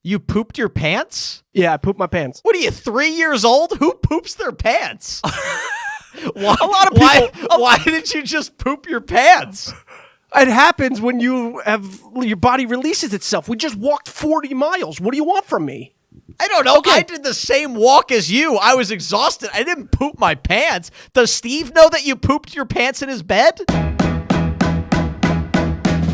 You pooped your pants? Yeah, I pooped my pants. What are you, 3 years old? Who poops their pants? Why, A lot of people. Why didn't you just poop your pants? It happens when your body releases itself. We just walked 40 miles. What do you want from me? I don't know. Okay. I did the same walk as you. I was exhausted. I didn't poop my pants. Does Steve know that you pooped your pants in his bed?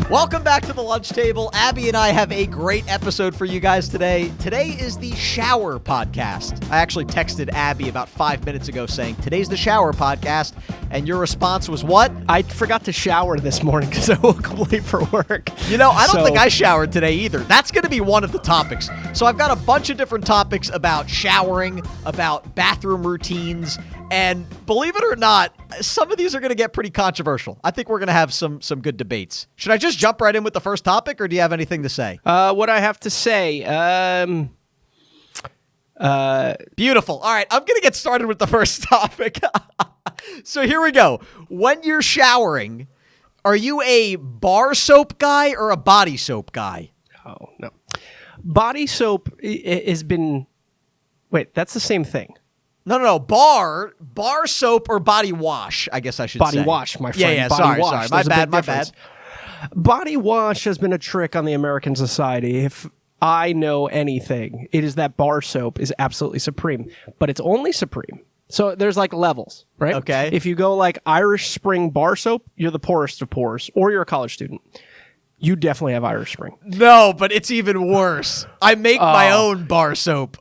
Welcome back to the lunch table. Abby and I have a great episode for you guys today. Today is the shower podcast. I actually texted Abby about 5 minutes ago saying, today's the shower podcast. And your response was what? I forgot to shower this morning because I woke up late for work. You know, I don't think I showered today either. That's going to be one of the topics. So I've got a bunch of different topics about showering, about bathroom routines, and believe it or not, some of these are going to get pretty controversial. I think we're going to have some good debates. Should I just jump right in with the first topic, or do you have anything to say? What I have to say, Beautiful. All right, I'm going to get started with the first topic. So here we go. When you're showering, are you a bar soap guy or a body soap guy? Oh, no. Body soap has been... Wait, that's the same thing. No. Bar soap or body wash, I guess I should say. Body wash, my friend. Yeah, body sorry. My bad. Body wash has been a trick on the American society. If I know anything, it is that bar soap is absolutely supreme. But it's only supreme. So there's like levels, right? Okay. If you go like Irish Spring bar soap, you're the poorest of poors, or you're a college student. You definitely have Irish Spring. No, but it's even worse. I make my own bar soap.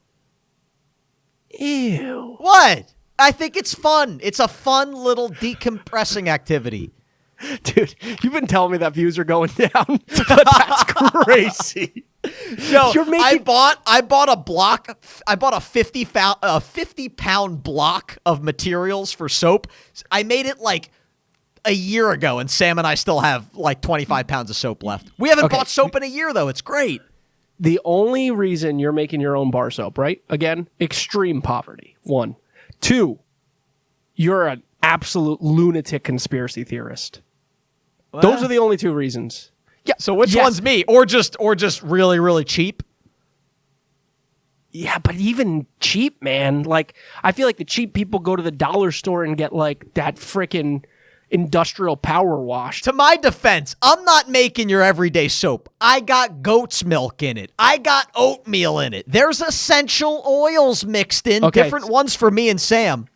Ew. What? I think it's fun. It's a fun little decompressing activity. Dude, you've been telling me that views are going down, but that's crazy. No, I bought a block. I bought a 50-pound block of materials for soap. I made it like a year ago, and Sam and I still have like 25 pounds of soap left. We haven't bought soap in a year, though. It's great. The only reason you're making your own bar soap, right? Again, extreme poverty. 1. 2, you're an absolute lunatic conspiracy theorist. Well, those are the only 2 reasons. Yeah. So which one's me? Or just really, really cheap? Yeah, but even cheap, man. Like, I feel like the cheap people go to the dollar store and get like that frickin' industrial power wash. To my defense, I'm not making your everyday soap. I got goat's milk in it. I got oatmeal in it. There's essential oils mixed in, different ones for me and Sam.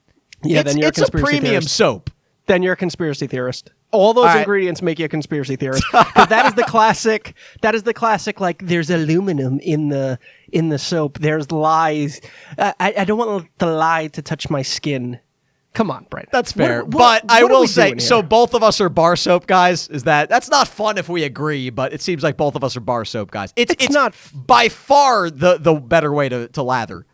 Yeah, then you're a conspiracy premium theorist. soap. Then you're a conspiracy theorist. All those ingredients make you a conspiracy theorist. Because that is the classic. That is the classic. Like, there's aluminum in the soap. There's lies. I don't want the lye to touch my skin. Come on, Brent. That's fair. But I will say, so both of us are bar soap guys. That's not fun if we agree, but it seems like both of us are bar soap guys. It's not by far the better way to lather.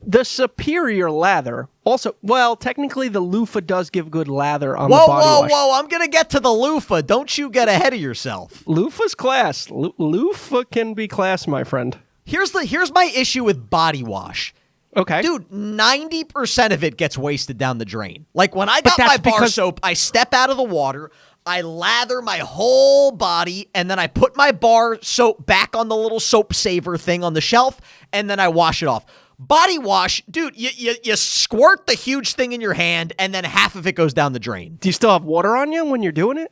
The superior lather. Also, well, technically the loofah does give good lather on the body wash. Whoa, I'm going to get to the loofah. Don't you get ahead of yourself. Loofah's class. Loofah can be class, my friend. Here's my issue with body wash. Okay. Dude, 90% of it gets wasted down the drain. Like, when I got my bar soap, I step out of the water, I lather my whole body, and then I put my bar soap back on the little soap saver thing on the shelf, and then I wash it off. Body wash, dude, you squirt the huge thing in your hand, and then half of it goes down the drain. Do you still have water on you when you're doing it?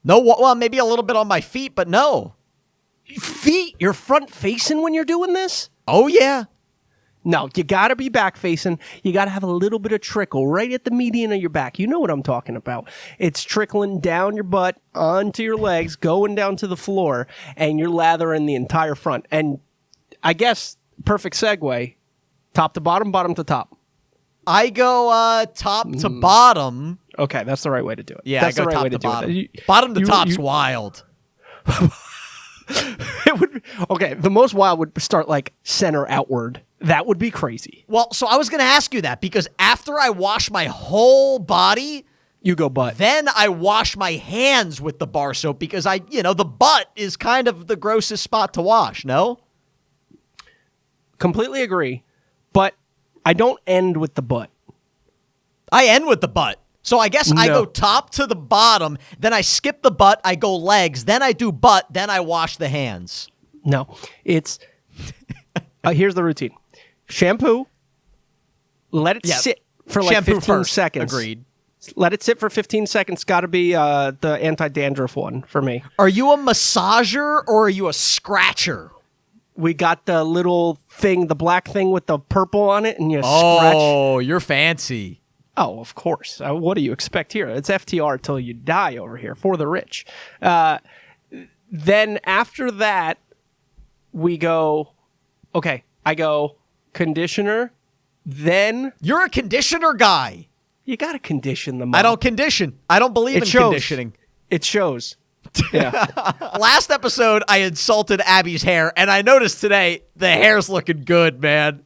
No, well, maybe a little bit on my feet, but no. Feet? You're front facing when you're doing this? Oh, yeah. No, you got to be back facing. You got to have a little bit of trickle right at the median of your back. You know what I'm talking about. It's trickling down your butt, onto your legs, going down to the floor, and you're lathering the entire front. And I guess, perfect segue, top to bottom, bottom to top. I go top to bottom. Okay, that's the right way to do it. Yeah, that's I go the right top way to to bottom. do it. Bottom to top's wild. It would. Okay, the most wild would start like center outward. That would be crazy. Well, so I was going to ask you that because after I wash my whole body, you go butt. Then I wash my hands with the bar soap because the butt is kind of the grossest spot to wash, no? Completely agree, but I don't end with the butt. I end with the butt. So I guess I go top to the bottom, then I skip the butt, I go legs, then I do butt, then I wash the hands. No, it's Here's the routine. Shampoo. Let it sit for like Shampoo 15 first. seconds. Agreed. Let it sit for 15 seconds. Got to be the anti-dandruff one for me. Are you a massager or are you a scratcher? We got the little thing, the black thing with the purple on it, and you scratch. Oh, you're fancy. Oh, of course. What do you expect here? It's FTR till you die over here for the rich. Then after that, we go, okay, I go conditioner, then... You're a conditioner guy. You got to condition the mop. I don't condition. I don't believe in conditioning. It shows. Yeah. Last episode, I insulted Abby's hair, and I noticed today the hair's looking good, man.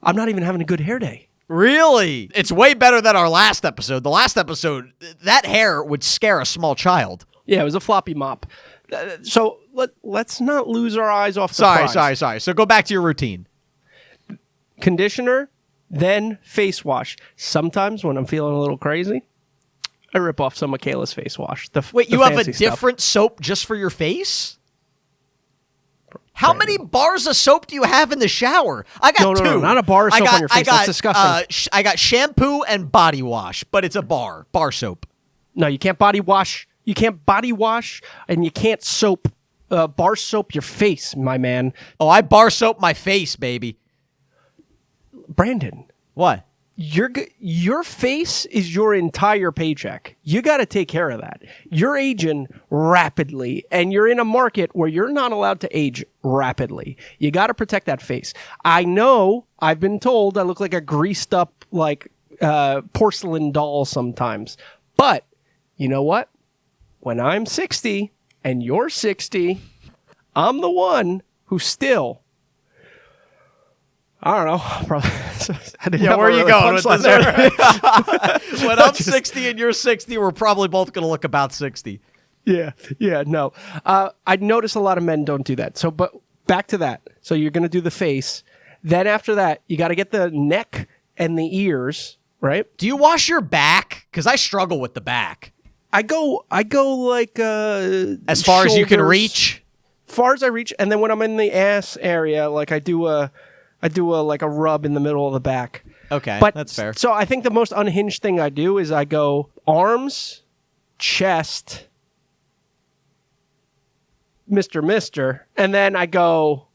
I'm not even having a good hair day. Really? It's way better than our last episode. The last episode, that hair would scare a small child. Yeah, it was a floppy mop. So let's not lose our eyes off the prize. Sorry. So go back to your routine. Conditioner, then face wash. Sometimes when I'm feeling a little crazy, I rip off some Michaela's face wash. Wait, you have a different soap just for your face? How many bars of soap do you have in the shower? I got two. No, not a bar of soap on your face. That's disgusting. I got shampoo and body wash, but it's a bar soap. No, you can't body wash. You can't body wash, and you can't bar soap your face, my man. Oh, I bar soap my face, baby. Brandon. What? Your face is your entire paycheck. You got to take care of that. You're aging rapidly, and you're in a market where you're not allowed to age rapidly. You got to protect that face. I know I've been told I look like a greased up porcelain doll sometimes, but you know what? When I'm 60 and you're 60, I'm the one who still... I don't know. Probably. Where are you going with this? When I'm 60 and you're 60, we're probably both going to look about 60. Yeah, no. I notice a lot of men don't do that. So, but back to that. So you're going to do the face. Then after that, you got to get the neck and the ears, right? Do you wash your back? Because I struggle with the back. I go like as far as you can reach. Far as I reach, and then when I'm in the ass area, like I do a rub in the middle of the back. Okay, but, that's fair. So I think the most unhinged thing I do is I go arms, chest, Mr., and then I go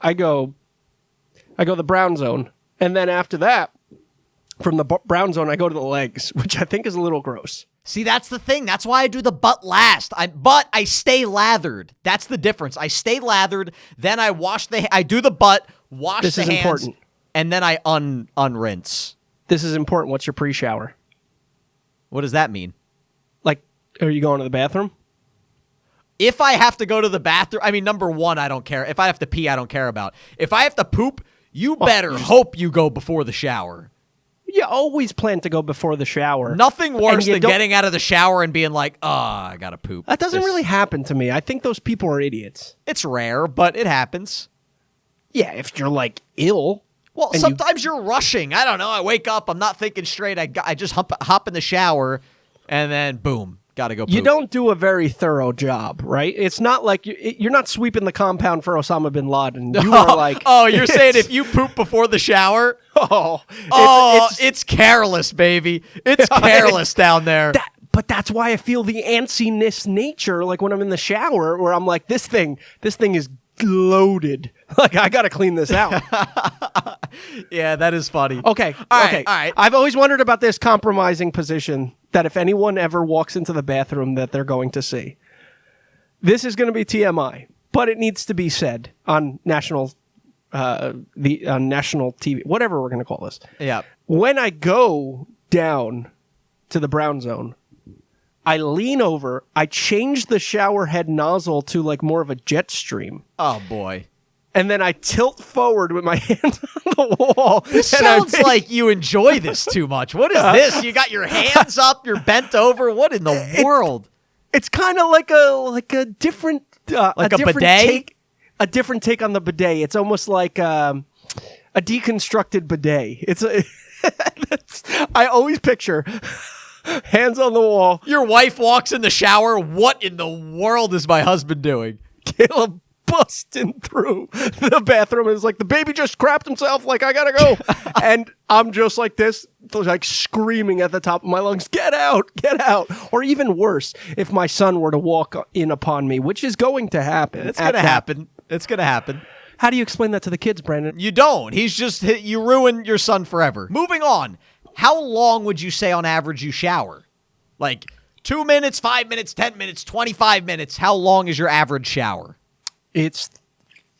the brown zone. And then after that, from the brown zone, I go to the legs, which I think is a little gross. See, that's the thing. That's why I do the butt last. But I stay lathered. That's the difference. I stay lathered, then I I do the butt, wash the hands. This is important. And then I unrinse. This is important. What's your pre-shower? What does that mean? Like, are you going to the bathroom? If I have to go to the bathroom, I mean, number one, I don't care. If I have to pee, I don't care about. If I have to poop, you better hope you go before the shower. You always plan to go before the shower. Nothing worse than getting out of the shower and being like, I gotta poop. That doesn't really happen to me. I think those people are idiots. It's rare, but it happens. Yeah, if you're like ill. Well, sometimes you're rushing. I don't know. I wake up, I'm not thinking straight. I just hop in the shower, and then boom, gotta go poop. You don't do a very thorough job, right? It's not like you're not sweeping the compound for Osama bin Laden. You are like... Oh, you're saying if you poop before the shower... It's careless, baby. It's careless down there. But that's why I feel the antsiness nature, like when I'm in the shower, where I'm like, this thing is loaded. Like, I got to clean this out. Yeah, that is funny. Okay. All right. I've always wondered about this compromising position that if anyone ever walks into the bathroom that they're going to see. This is going to be TMI, but it needs to be said on national TV, whatever we're going to call this. Yeah. When I go down to the brown zone, I lean over, I change the shower head nozzle to like more of a jet stream. Oh, boy. And then I tilt forward with my hands on the wall. This sounds like you enjoy this too much. What is this? You got your hands up, you're bent over. What in the world? It's kind of like a different... like a bidet? A different take on the bidet. It's almost like a deconstructed bidet. I always picture hands on the wall. Your wife walks in the shower. What in the world is my husband doing? Caleb busting through the bathroom. It's like, the baby just crapped himself. Like, I gotta go. And I'm just like this, like screaming at the top of my lungs, get out, get out. Or even worse, if my son were to walk in upon me, which is going to happen. It's going to happen. It's going to happen. How do you explain that to the kids, Brandon? You don't. You ruin your son forever. Moving on. How long would you say on average you shower? Like 2 minutes, 5 minutes, 10 minutes, 25 minutes. How long is your average shower? It's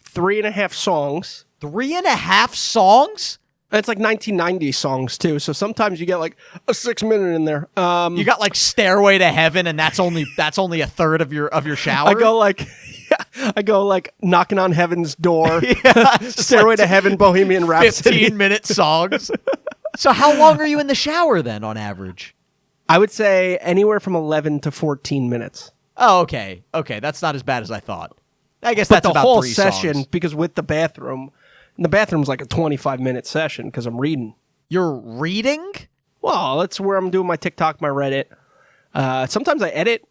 3.5 songs. 3.5 songs? It's like 1990 songs too. So sometimes you get like a 6 minute in there. You got like Stairway to Heaven, and that's only a third of your shower. I go like Knocking on Heaven's Door, Stairway to Heaven, Bohemian Rhapsody. 15-minute songs. So how long are you in the shower then on average? I would say anywhere from 11 to 14 minutes. Oh, okay. Okay, that's not as bad as I thought. I guess but that's the about whole 3 session, songs. because with the bathroom, and the bathroom's like a 25-minute session because I'm reading. You're reading? Well, that's where I'm doing my TikTok, my Reddit. Sometimes I edit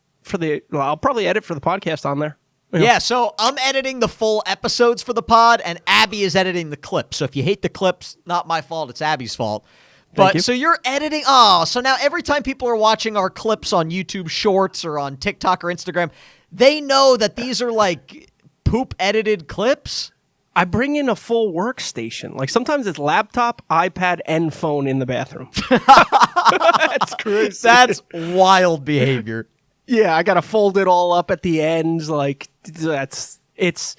I'll probably edit for the podcast on there. Yeah, so I'm editing the full episodes for the pod, and Abby is editing the clips. So if you hate the clips, not my fault, it's Abby's fault. But so you're editing. Oh, so now every time people are watching our clips on YouTube Shorts or on TikTok or Instagram, they know that these are like poop edited clips. I bring in a full workstation. Like sometimes it's laptop, iPad, and phone in the bathroom. That's crazy. That's wild behavior. Yeah, I got to fold it all up at the ends. Like it's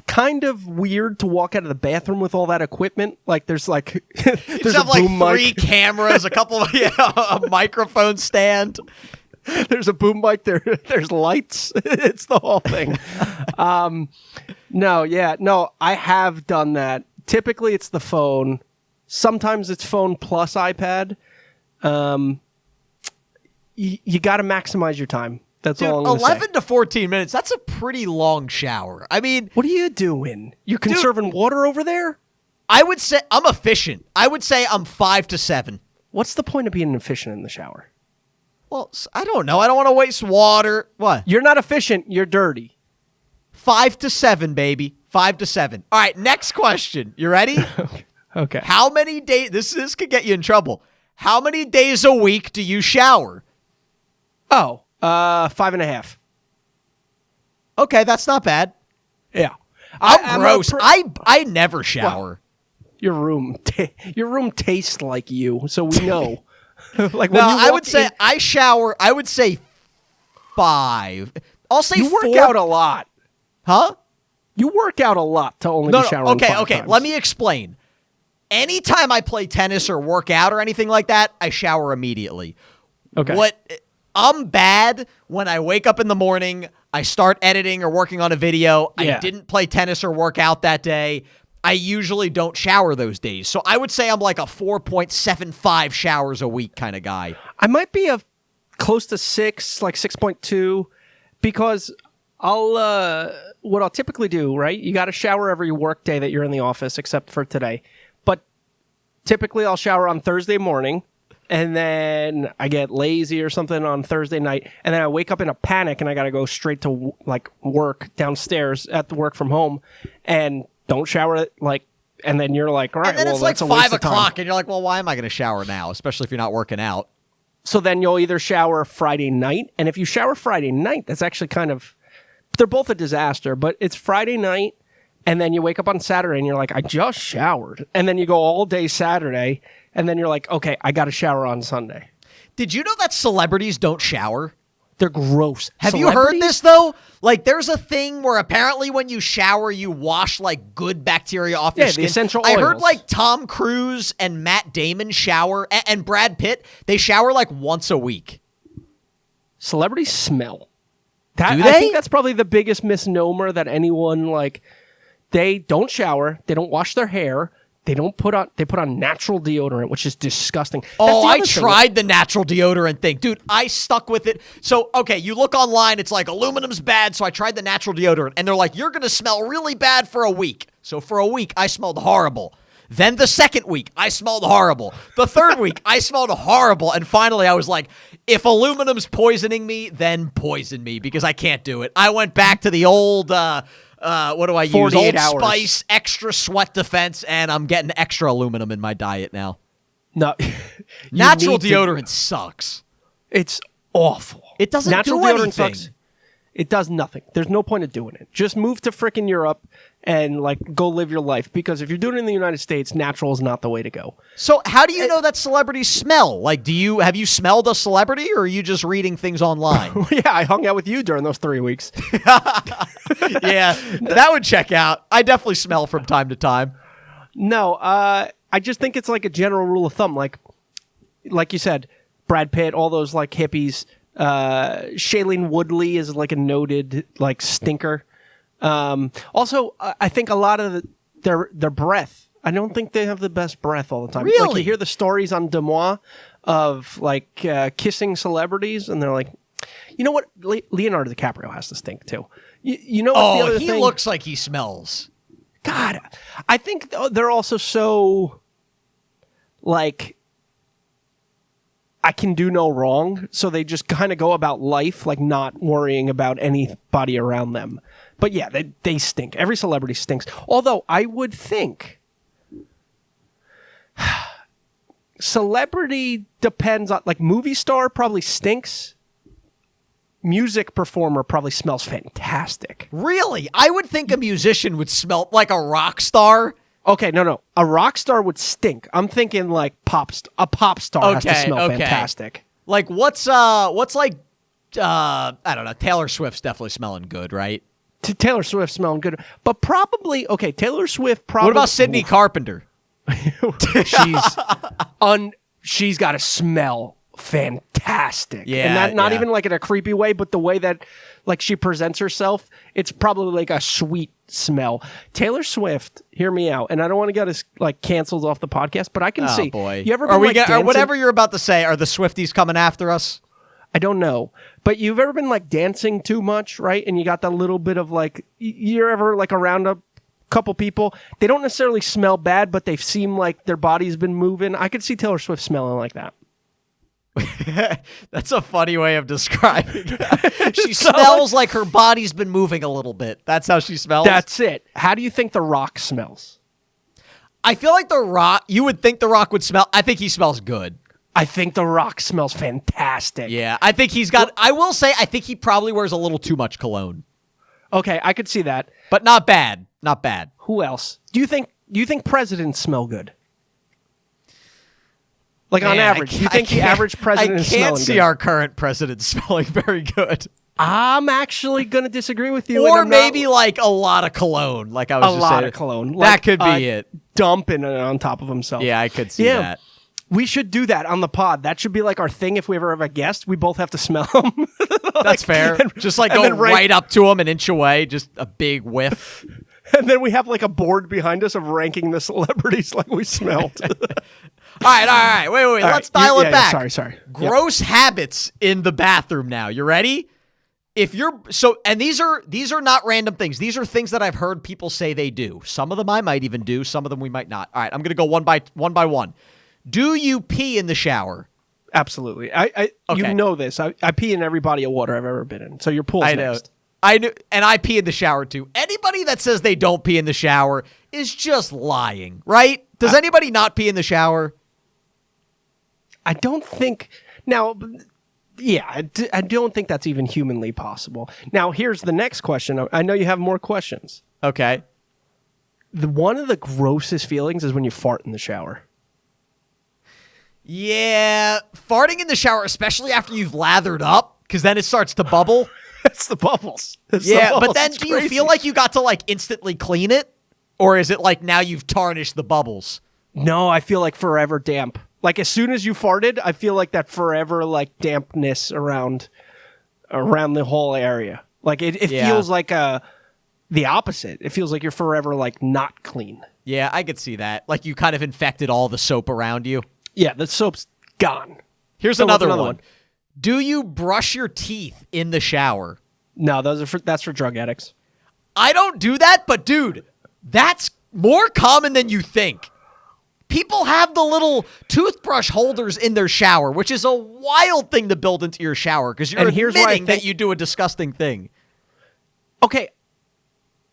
kind of weird to walk out of the bathroom with all that equipment. Like there's like there's have like 3 cameras, a couple of a microphone stand. There's a boom mic. There's lights. It's the whole thing. No, I have done that. Typically, it's the phone. Sometimes it's phone plus iPad. You got to maximize your time. That's Dude, all I'm going to say. 11 to 14 minutes, that's a pretty long shower. I mean... What are you doing? You're conserving water over there? I would say... I'm efficient. I would say I'm 5 to 7. What's the point of being efficient in the shower? Well, I don't know. I don't want to waste water. What? You're not efficient. You're dirty. 5 to 7, baby. 5 to 7. All right, next question. You ready? Okay. How many days... This could get you in trouble. How many days a week do you shower? 5.5. Okay, that's not bad. Yeah. I'm gross. I never shower. Well, your room tastes like you, so we know. Like no, I would say I shower. I would say 5. I'll say you 4. work out a lot, huh? You work out a lot to only be showering. Okay, 5 okay. times. Let me explain. Anytime I play tennis or work out or anything like that, I shower immediately. Okay. I'm bad when I wake up in the morning, I start editing or working on a video. Yeah. I didn't play tennis or work out that day. I usually don't shower those days. So I would say I'm like a 4.75 showers a week kind of guy. I might be close to 6, like 6.2, because what I'll typically do, right? You got to shower every work day that you're in the office, except for today. But typically I'll shower on Thursday morning. And then I get lazy or something on Thursday night, and then I wake up in a panic, and I got to go straight to work downstairs at the work from home, and don't shower and then you're like, all right, and then well, it's like that's a waste 5 of time. o'clock, and you're like, well, why am I going to shower now? Especially if you're not working out. So then you'll either shower Friday night, and if you shower Friday night, that's actually they're both a disaster, but it's Friday night, and then you wake up on Saturday, and you're like, I just showered, and then you go all day Saturday. And then you're like, okay, I got to shower on Sunday. Did you know that celebrities don't shower? They're gross. Have you heard this, though? Like, there's a thing where apparently when you shower, you wash, like, good bacteria off your skin. The essential I oils. heard, like, Tom Cruise and Matt Damon shower, and Brad Pitt, they shower, like, once a week. Celebrities smell. Do they? I think that's probably the biggest misnomer that anyone, they don't shower, they don't wash their hair. They put on natural deodorant, which is disgusting. I tried the natural deodorant thing. Dude, I stuck with it. So, okay, you look online, it's like aluminum's bad, so I tried the natural deodorant. And they're like, you're going to smell really bad for a week. So for a week, I smelled horrible. Then the second week, I smelled horrible. The third week, I smelled horrible. And finally, I was like, if aluminum's poisoning me, then poison me because I can't do it. I went back to the old, what do I use? Old hours. Spice, extra sweat defense, and I'm getting extra aluminum in my diet now. No. Natural deodorant sucks. It's awful. It doesn't Natural do deodorant anything. sucks. It does nothing. There's no point of doing it. Just move to frickin' Europe and like go live your life. Because if you're doing it in the United States, natural is not the way to go. So how do you know that celebrities smell? Like, have you smelled a celebrity, or are you just reading things online? Yeah, I hung out with you during those 3 weeks. Yeah, that would check out. I definitely smell from time to time. No, I just think it's like a general rule of thumb. Like you said, Brad Pitt, all those like hippies. Shailene Woodley is like a noted like stinker. Also, I think a lot of their breath. I don't think they have the best breath all the time. Really? Like you hear the stories on Demois of like kissing celebrities, and they're like, you know what? Leonardo DiCaprio has to stink too. You know what's the other he thing? looks like he smells. God, I think they're also so like, I can do no wrong, so they just kind of go about life like not worrying about anybody around them. But yeah, they stink. Every celebrity stinks. Although I would think celebrity depends on, like, movie star probably stinks. Music performer probably smells fantastic. Really? I would think a musician would smell like a rock star. Okay, no. A rock star would stink. I'm thinking like a pop star has to smell fantastic. Like what's like I don't know, Taylor Swift's definitely smelling good, right? Taylor Swift smelling good. But probably Taylor Swift probably. What about Sydney Carpenter? She's got to smell fantastic. Yeah. And not even like in a creepy way, but the way that like she presents herself, it's probably like a sweet smell. Taylor Swift, hear me out, and I don't want to get us like canceled off the podcast, but I can see. Boy. You ever been, or whatever you're about to say? Are the Swifties coming after us? I don't know, but you've ever been like dancing too much, right? And you got that little bit of like, you're ever like around a couple people, they don't necessarily smell bad, but they seem like their body's been moving. I could see Taylor Swift smelling like that. That's a funny way of describing it. She smells like her body's been moving a little bit. That's how she smells? That's it. How do you think The Rock smells? I feel like The Rock, you would think The Rock would smell, I think he smells good. I think The Rock smells fantastic. Yeah, I think he's got, I will say, I think he probably wears a little too much cologne. Okay, I could see that. But not bad. Not bad. Who else? Do you think presidents smell good? Like, on average, do you think the average president is smelling good? I can't see our current president smelling very good. I'm actually going to disagree with you. Or maybe like a lot of cologne, like I was just saying. A lot of cologne. That could be it. Dumping it on top of himself. Yeah, I could see that. We should do that on the pod. That should be like our thing. If we ever have a guest, we both have to smell them. That's fair. Just like go right up to him an inch away, just a big whiff. And then we have like a board behind us of ranking the celebrities like we smelled. All right. Wait. Let's dial it back. Sorry. Gross habits in the bathroom now. You ready? And these are not random things. These are things that I've heard people say they do. Some of them I might even do. Some of them we might not. All right, I'm going to go one by one. Do you pee in the shower? Absolutely. Okay. You know this. I pee in every body of water I've ever been in. So your pool's next. I know, and I pee in the shower too. Anybody that says they don't pee in the shower is just lying, right? Does anybody not pee in the shower? I don't think. Now, yeah, I don't think that's even humanly possible. Now, here's the next question. I know you have more questions. Okay. One of the grossest feelings is when you fart in the shower. Yeah, farting in the shower, especially after you've lathered up, because then it starts to bubble. It's the bubbles. But then do you feel like you got to like instantly clean it? Or is it like now you've tarnished the bubbles? No, I feel like forever damp. Like as soon as you farted, I feel like that forever like dampness around the whole area. Like it feels like the opposite. It feels like you're forever like not clean. Yeah, I could see that. Like you kind of infected all the soap around you. Yeah, the soap's gone. Here's another one. Do you brush your teeth in the shower? No, that's for drug addicts. I don't do that, but dude, that's more common than you think. People have the little toothbrush holders in their shower, which is a wild thing to build into your shower because you're admitting that you do a disgusting thing. Okay,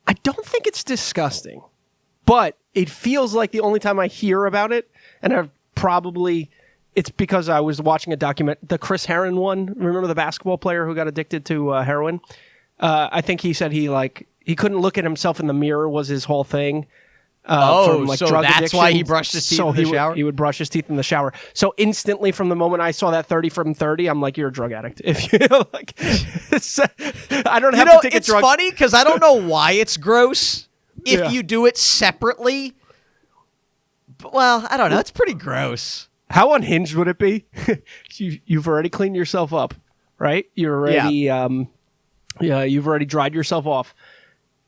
I don't think it's disgusting, but it feels like the only time I hear about it, and it's because I was watching a document, the Chris Herron one. Remember the basketball player who got addicted to heroin? I think he said he couldn't look at himself in the mirror was his whole thing. So drug that's addiction. why he brushed his teeth in the shower? He would brush his teeth in the shower. So instantly from the moment I saw that 30 from 30, I'm like, you're a drug addict. If you I don't have to take a drug. It's funny because I don't know why it's gross if you do it separately. Well, I don't know. It's pretty gross. How unhinged would it be? You've already cleaned yourself up, right? You're already, you've already dried yourself off.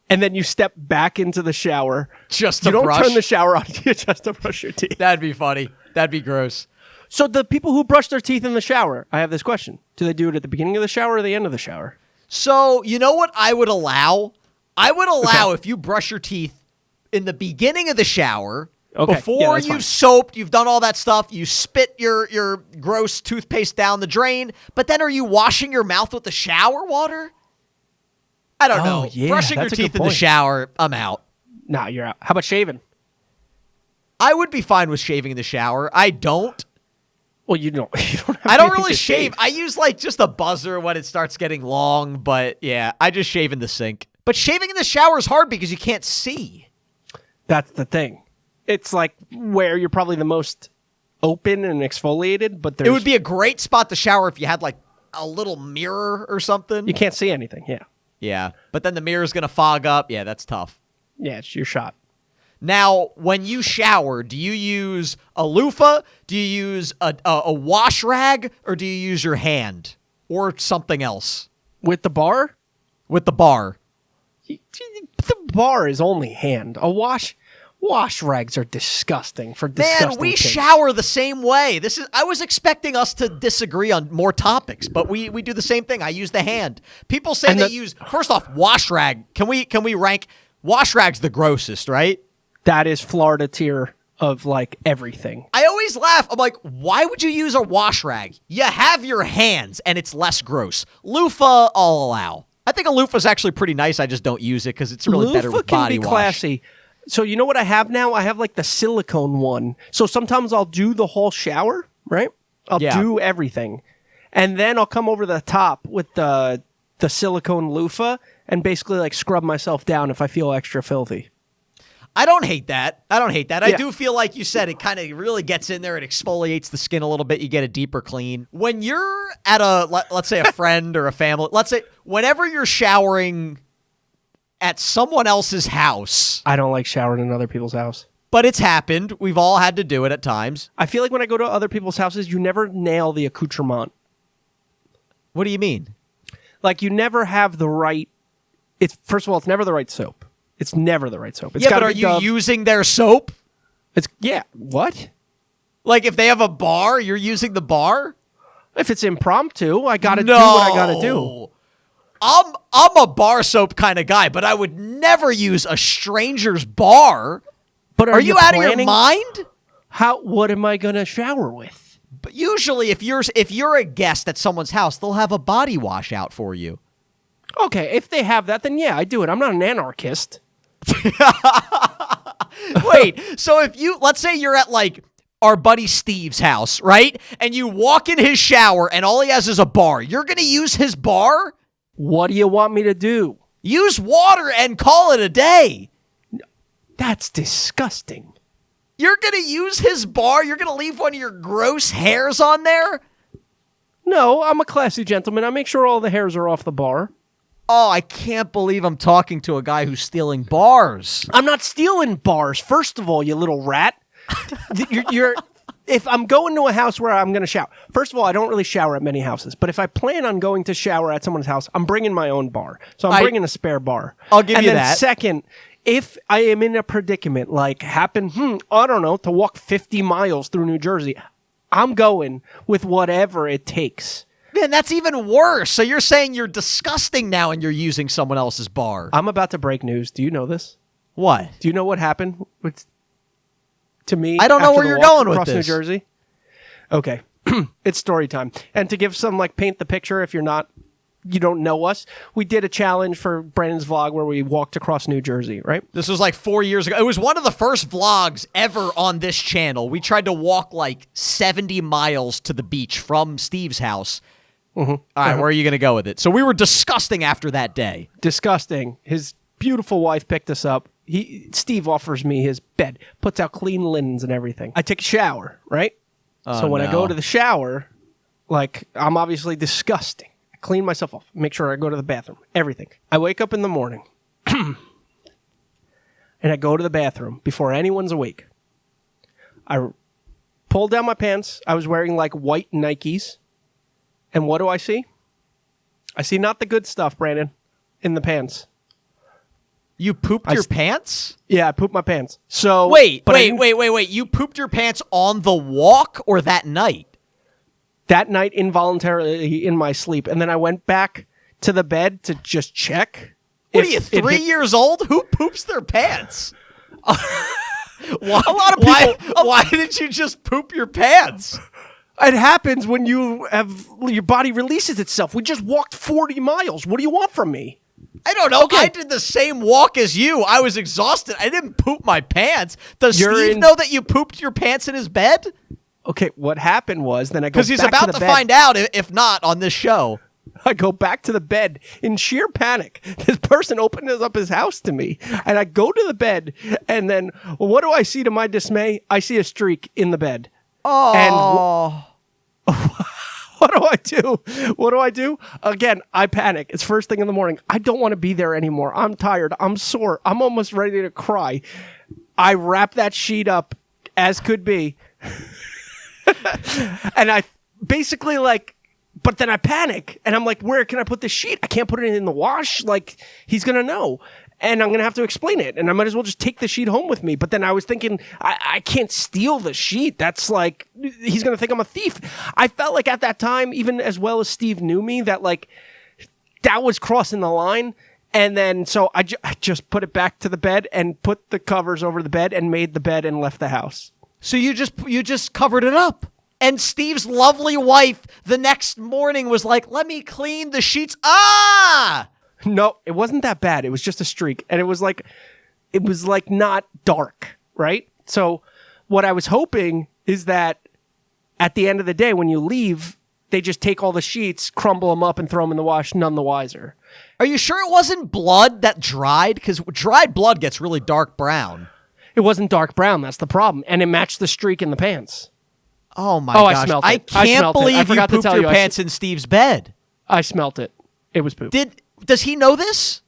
And then you step back into the shower. Just to brush? You brush? don't turn the shower on just to brush your teeth. That'd be funny. That'd be gross. So the people who brush their teeth in the shower, I have this question. Do they do it at the beginning of the shower or the end of the shower? So, you know what I would allow? I would allow if you brush your teeth in the beginning of the shower, before you've soaped, you've done all that stuff, you spit your gross toothpaste down the drain, but then are you washing your mouth with the shower water? I don't know. Yeah, brushing your teeth in the shower, I'm out. Nah, you're out. How about shaving? I would be fine with shaving in the shower. I don't. Well, you don't. I don't really shave. I use just a buzzer when it starts getting long, but yeah, I just shave in the sink. But shaving in the shower is hard because you can't see. That's the thing. It's like where you're probably the most open and exfoliated, but it would be a great spot to shower if you had a little mirror or something. You can't see anything. Yeah. Yeah, but then the mirror's going to fog up. Yeah, that's tough. Yeah, it's your shot. Now, when you shower, do you use a loofah? Do you use a wash rag? Or do you use your hand? Or something else? With the bar? With the bar. The bar is only hand. A wash rags are disgusting for disgusting Man, we things. shower the same way. I was expecting us to disagree on more topics, but we do the same thing. I use the hand. People say they use, first off, wash rag. Can we rank wash rag's the grossest, right? That is Florida tier of everything. I always laugh. I'm like, why would you use a wash rag? You have your hands and it's less gross. Loofah, I'll allow. I think a loofah is actually pretty nice. I just don't use it because it's really better with body wash. Loofah can be classy. So you know what I have now? I have the silicone one. So sometimes I'll do the whole shower, right? I'll do everything. And then I'll come over the top with the silicone loofah and basically scrub myself down if I feel extra filthy. I don't hate that. I do feel like you said it kind of really gets in there. It exfoliates the skin a little bit. You get a deeper clean. When you're at let's say a friend or a family, let's say whenever you're showering at someone else's house. I don't like showering in other people's house. But it's happened. We've all had to do it at times. I feel like when I go to other people's houses, you never nail the accoutrement. What do you mean? You never have the right... First of all, it's never the right soap. It's never the right soap. It's but are you using their soap? What? If they have a bar, you're using the bar? If it's impromptu, I gotta do what I gotta do. I'm a bar soap kind of guy, but I would never use a stranger's bar. But are you out of your mind? What am I gonna shower with? But usually, if you're a guest at someone's house, they'll have a body wash out for you. Okay, if they have that, then yeah, I do it. I'm not an anarchist. Wait, so let's say you're at our buddy Steve's house, right? And you walk in his shower and all he has is a bar. You're gonna use his bar? What do you want me to do? Use water and call it a day. That's disgusting. You're going to use his bar? You're going to leave one of your gross hairs on there? No, I'm a classy gentleman. I make sure all the hairs are off the bar. Oh, I can't believe I'm talking to a guy who's stealing bars. I'm not stealing bars. First of all, you little rat. If I'm going to a house where I'm going to shower, first of all, I don't really shower at many houses. But if I plan on going to shower at someone's house, I'm bringing my own bar. So I'm bringing a spare bar. I'll give you that. Second, if I am in a predicament I don't know, to walk 50 miles through New Jersey, I'm going with whatever it takes. Man, that's even worse. So you're saying you're disgusting now and you're using someone else's bar. I'm about to break news. Do you know this? What? Do you know what happened with to me. I don't know where you're going with across this. New Jersey. Okay. It's story time. And to give some, like, paint the picture, if you don't know us, we did a challenge for Brandon's vlog where we walked across New Jersey, right? This was like 4 years ago. It was one of the first vlogs ever on this channel. We tried to walk like 70 miles to the beach from Steve's house. Mm-hmm. All right, where are you going to go with it? So we were disgusting after that day. Disgusting. His beautiful wife picked us up. Steve offers me his bed, puts out clean linens and everything. I take a shower, right? So when I go to the shower, like, I'm obviously disgusting. I clean myself off, make sure I go to the bathroom, everything. I wake up in the morning, and I go to the bathroom before anyone's awake. I pull down my pants. I was wearing, like, white Nikes. And what do I see? I see not the good stuff, Brandon, in the pants. You pooped your pants? Yeah, I pooped my pants. So wait. You pooped your pants on the walk or that night? That night, involuntarily in my sleep. And then I went back to the bed to just check. What are you, 3 years old? Who poops their pants? A lot of people. Why did you just poop your pants? It happens when your body releases itself. We just walked 40 miles. What do you want from me? I don't know. Okay. I did the same walk as you. I was exhausted. I didn't poop my pants. Does Steve know that you pooped your pants in his bed? Okay, what happened was then I go back to the bed. Because he's about to find out, if not, on this show. I go back to the bed in sheer panic. This person opened up his house to me. And I go to the bed, and then, what do I see to my dismay? I see a streak in the bed. Oh. And what do I do? Again, I panic. It's first thing in the morning. I don't want to be there anymore. I'm tired. I'm sore. I'm almost ready to cry. I wrap that sheet up as could be. And I basically, like, but then I panic. And I'm like, where can I put this sheet? I can't put it in the wash. Like, he's going to know. And I'm going to have to explain it. And I might as well just take the sheet home with me. But then I was thinking, I can't steal the sheet. That's like, he's going to think I'm a thief. I felt like at that time, even as well as Steve knew me, that like, that was crossing the line. And then, so I just put it back to the bed and put the covers over the bed and made the bed and left the house. So you just covered it up. And Steve's lovely wife the next morning was like, let me clean the sheets. Ah! No, it wasn't that bad. It was just a streak. And it was like not dark, right? So what I was hoping is that at the end of the day, when you leave, they just take all the sheets, crumble them up, and throw them in the wash, none the wiser. Are you sure it wasn't blood that dried? Because dried blood gets really dark brown. It wasn't dark brown. That's the problem. And it matched the streak in the pants. Oh, my gosh. I smelled it. I can't believe you pooped your pants in Steve's bed. I smelt it. It was poop. Does he know this?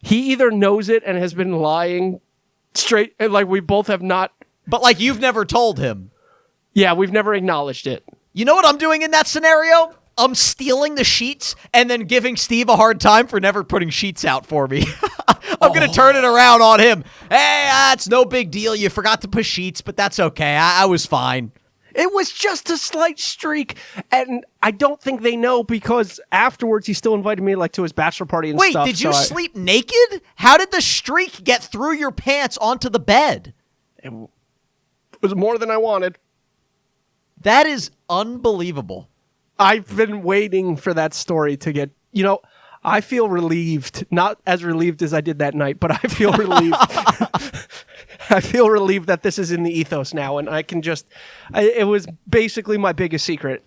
He either knows it and has been lying straight, like we both have not. But like you've never told him. Yeah, we've never acknowledged it. You know what I'm doing in that scenario? I'm stealing the sheets and then giving Steve a hard time for never putting sheets out for me. I'm going to turn it around on him. Hey, it's no big deal. You forgot to put sheets, but that's okay. I was fine. It was just a slight streak, and I don't think they know because afterwards he still invited me like to his bachelor party and stuff. Wait, did you sleep naked? How did the streak get through your pants onto the bed? It was more than I wanted. That is unbelievable. I've been waiting for that story to get, I feel relieved, not as relieved as I did that night, but I feel relieved. I feel relieved that this is in the ethos now, and I can it was basically my biggest secret.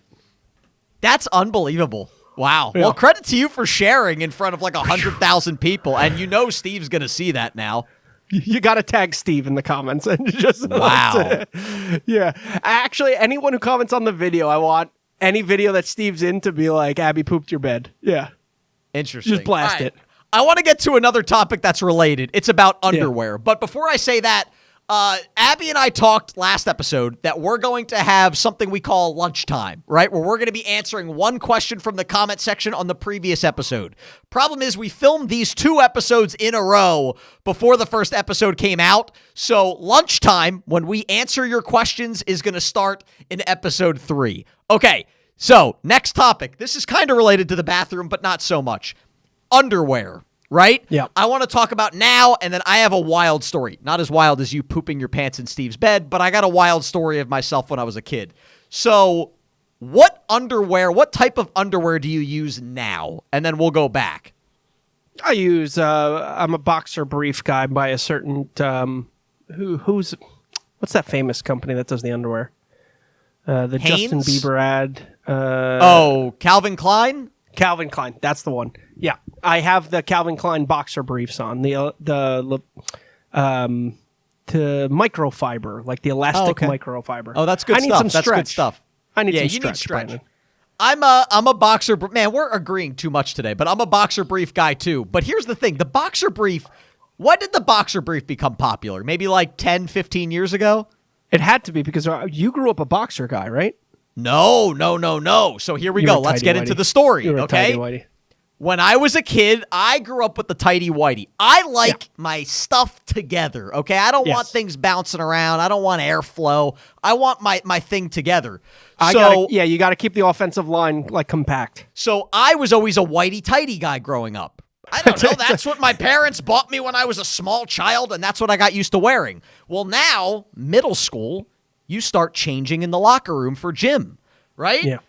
That's unbelievable. Wow. Yeah. Well, credit to you for sharing in front of like 100,000 people, and Steve's going to see that now. You got to tag Steve in the comments. And just wow. Yeah. Actually, anyone who comments on the video, I want any video that Steve's in to be like, Abby pooped your bed. Yeah. Interesting. Just blast it. I want to get to another topic that's related. It's about underwear. Yeah. But before I say that, Abby and I talked last episode that we're going to have something we call lunchtime, right? Where we're going to be answering one question from the comment section on the previous episode. Problem is we filmed these 2 episodes in a row before the first episode came out. So lunchtime, when we answer your questions, is going to start in episode 3. Okay, so next topic. This is kind of related to the bathroom, but not so much. Underwear. right? Yeah. I want to talk about now, and then I have a wild story. Not as wild as you pooping your pants in Steve's bed, but I got a wild story of myself when I was a kid. So what type of underwear do you use now? And then we'll go back. I use, I'm a boxer brief guy by a certain, who's, what's that famous company that does the underwear? The Hanes? Justin Bieber ad. Calvin Klein? Calvin Klein, that's the one. Yeah, I have the Calvin Klein boxer briefs on the microfiber, like the elastic microfiber. Oh, that's good I need stuff. some That's stretch. good stuff. I need some you stretch. need stretch. Brandon. I'm a boxer. Man, we're agreeing too much today, but I'm a boxer brief guy too. But here's the thing: the boxer brief. When did the boxer brief become popular? Maybe like 10, 15 years ago? It had to be because you grew up a boxer guy, right? No. So here we go. Let's get into the story, okay? When I was a kid, I grew up with the tighty whitey. I like my stuff together, okay? I don't want things bouncing around. I don't want airflow. I want my thing together. You got to keep the offensive line like compact. So I was always a whitey tighty guy growing up. I don't know. That's what my parents bought me when I was a small child, and that's what I got used to wearing. Well, now, middle school, you start changing in the locker room for gym, right? Yeah.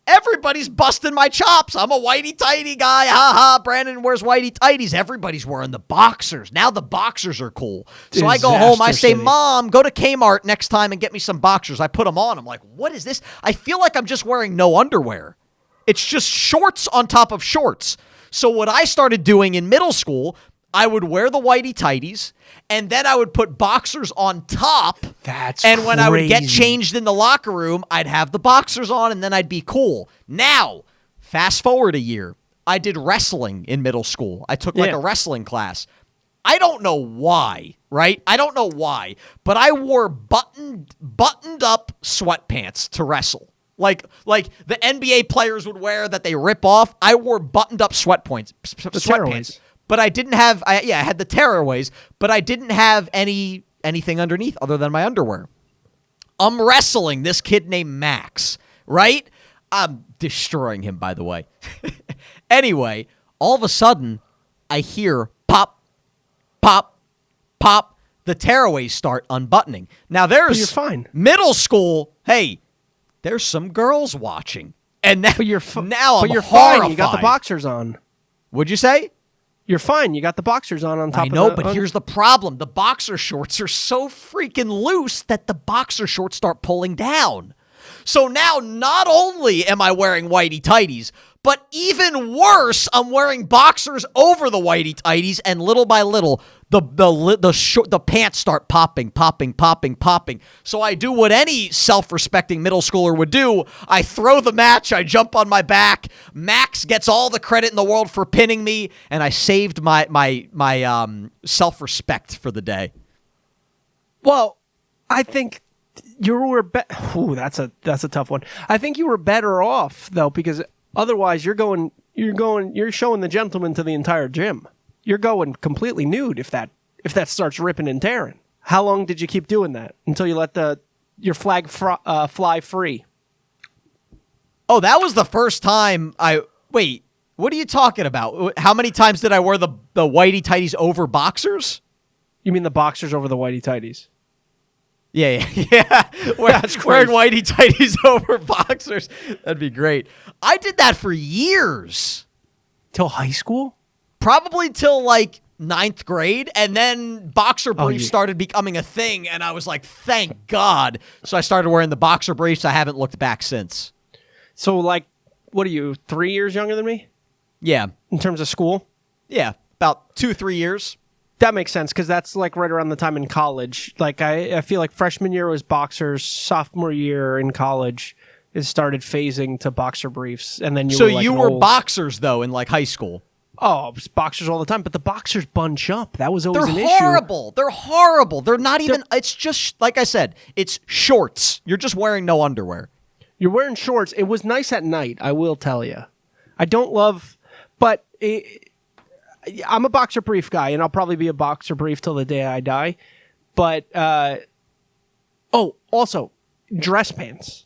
Everybody's busting my chops. I'm a whitey-tighty guy. Ha ha. Brandon wears whitey-tighties. Everybody's wearing the boxers. Now the boxers are cool. So I go home. I say, Mom, go to Kmart next time and get me some boxers. I put them on. I'm like, what is this? I feel like I'm just wearing no underwear. It's just shorts on top of shorts. So what I started doing in middle school, I would wear the whitey-tighties, and then I would put boxers on top. That's And when crazy. I would get changed in the locker room, I'd have the boxers on, and then I'd be cool. Now, fast forward a year, I did wrestling in middle school. I took like a wrestling class. I don't know why, right? I don't know why, but I wore buttoned up sweatpants to wrestle. Like the NBA players would wear that they rip off. I wore buttoned up sweatpants. But I didn't have, I had the tearaways, but I didn't have anything underneath other than my underwear. I'm wrestling this kid named Max, right? I'm destroying him, by the way. Anyway, all of a sudden, I hear pop, pop, pop. The tearaways start unbuttoning. Now, But you're fine. Middle school, hey, there's some girls watching. And now, now I'm you're horrified. fine. You got the boxers on. What'd you say? You're fine. You got the boxers on top of I know, but here's the problem. The boxer shorts are so freaking loose that the boxer shorts start pulling down. So now not only am I wearing whitey-tighties, but even worse, I'm wearing boxers over the whitey-tighties, and little by little, the pants start popping. So I do what any self-respecting middle schooler would do. I throw the match. I jump on my back. Max gets all the credit in the world for pinning me, and I saved my self-respect for the day. Well, I think you were that's a tough one. I think you were better off though, because otherwise you're showing the gentleman to the entire gym. You're going completely nude if that starts ripping and tearing. How long did you keep doing that until you let your flag fly free? Oh, that was the first time wait, what are you talking about? How many times did I wear the whitey-tighties over boxers? You mean the boxers over the whitey-tighties? Yeah. Wearing whitey-tighties over boxers. That'd be great. I did that for years. Till high school? Probably till like 9th grade, and then boxer briefs started becoming a thing, and I was like, thank God. So I started wearing the boxer briefs. I haven't looked back since. So like, what are you, 3 years younger than me? Yeah. In terms of school? Yeah, about 2-3 years. That makes sense, because that's like right around the time in college. Like I feel like freshman year was boxers, sophomore year in college it started phasing to boxer briefs, and then you were boxers though in like high school. Oh, boxers all the time, but the boxers bunch up. That was always an issue. They're horrible. They're not even. It's just like I said. It's shorts. You're just wearing no underwear. You're wearing shorts. It was nice at night, I will tell you. I don't love, but I'm a boxer brief guy, and I'll probably be a boxer brief till the day I die. But also dress pants.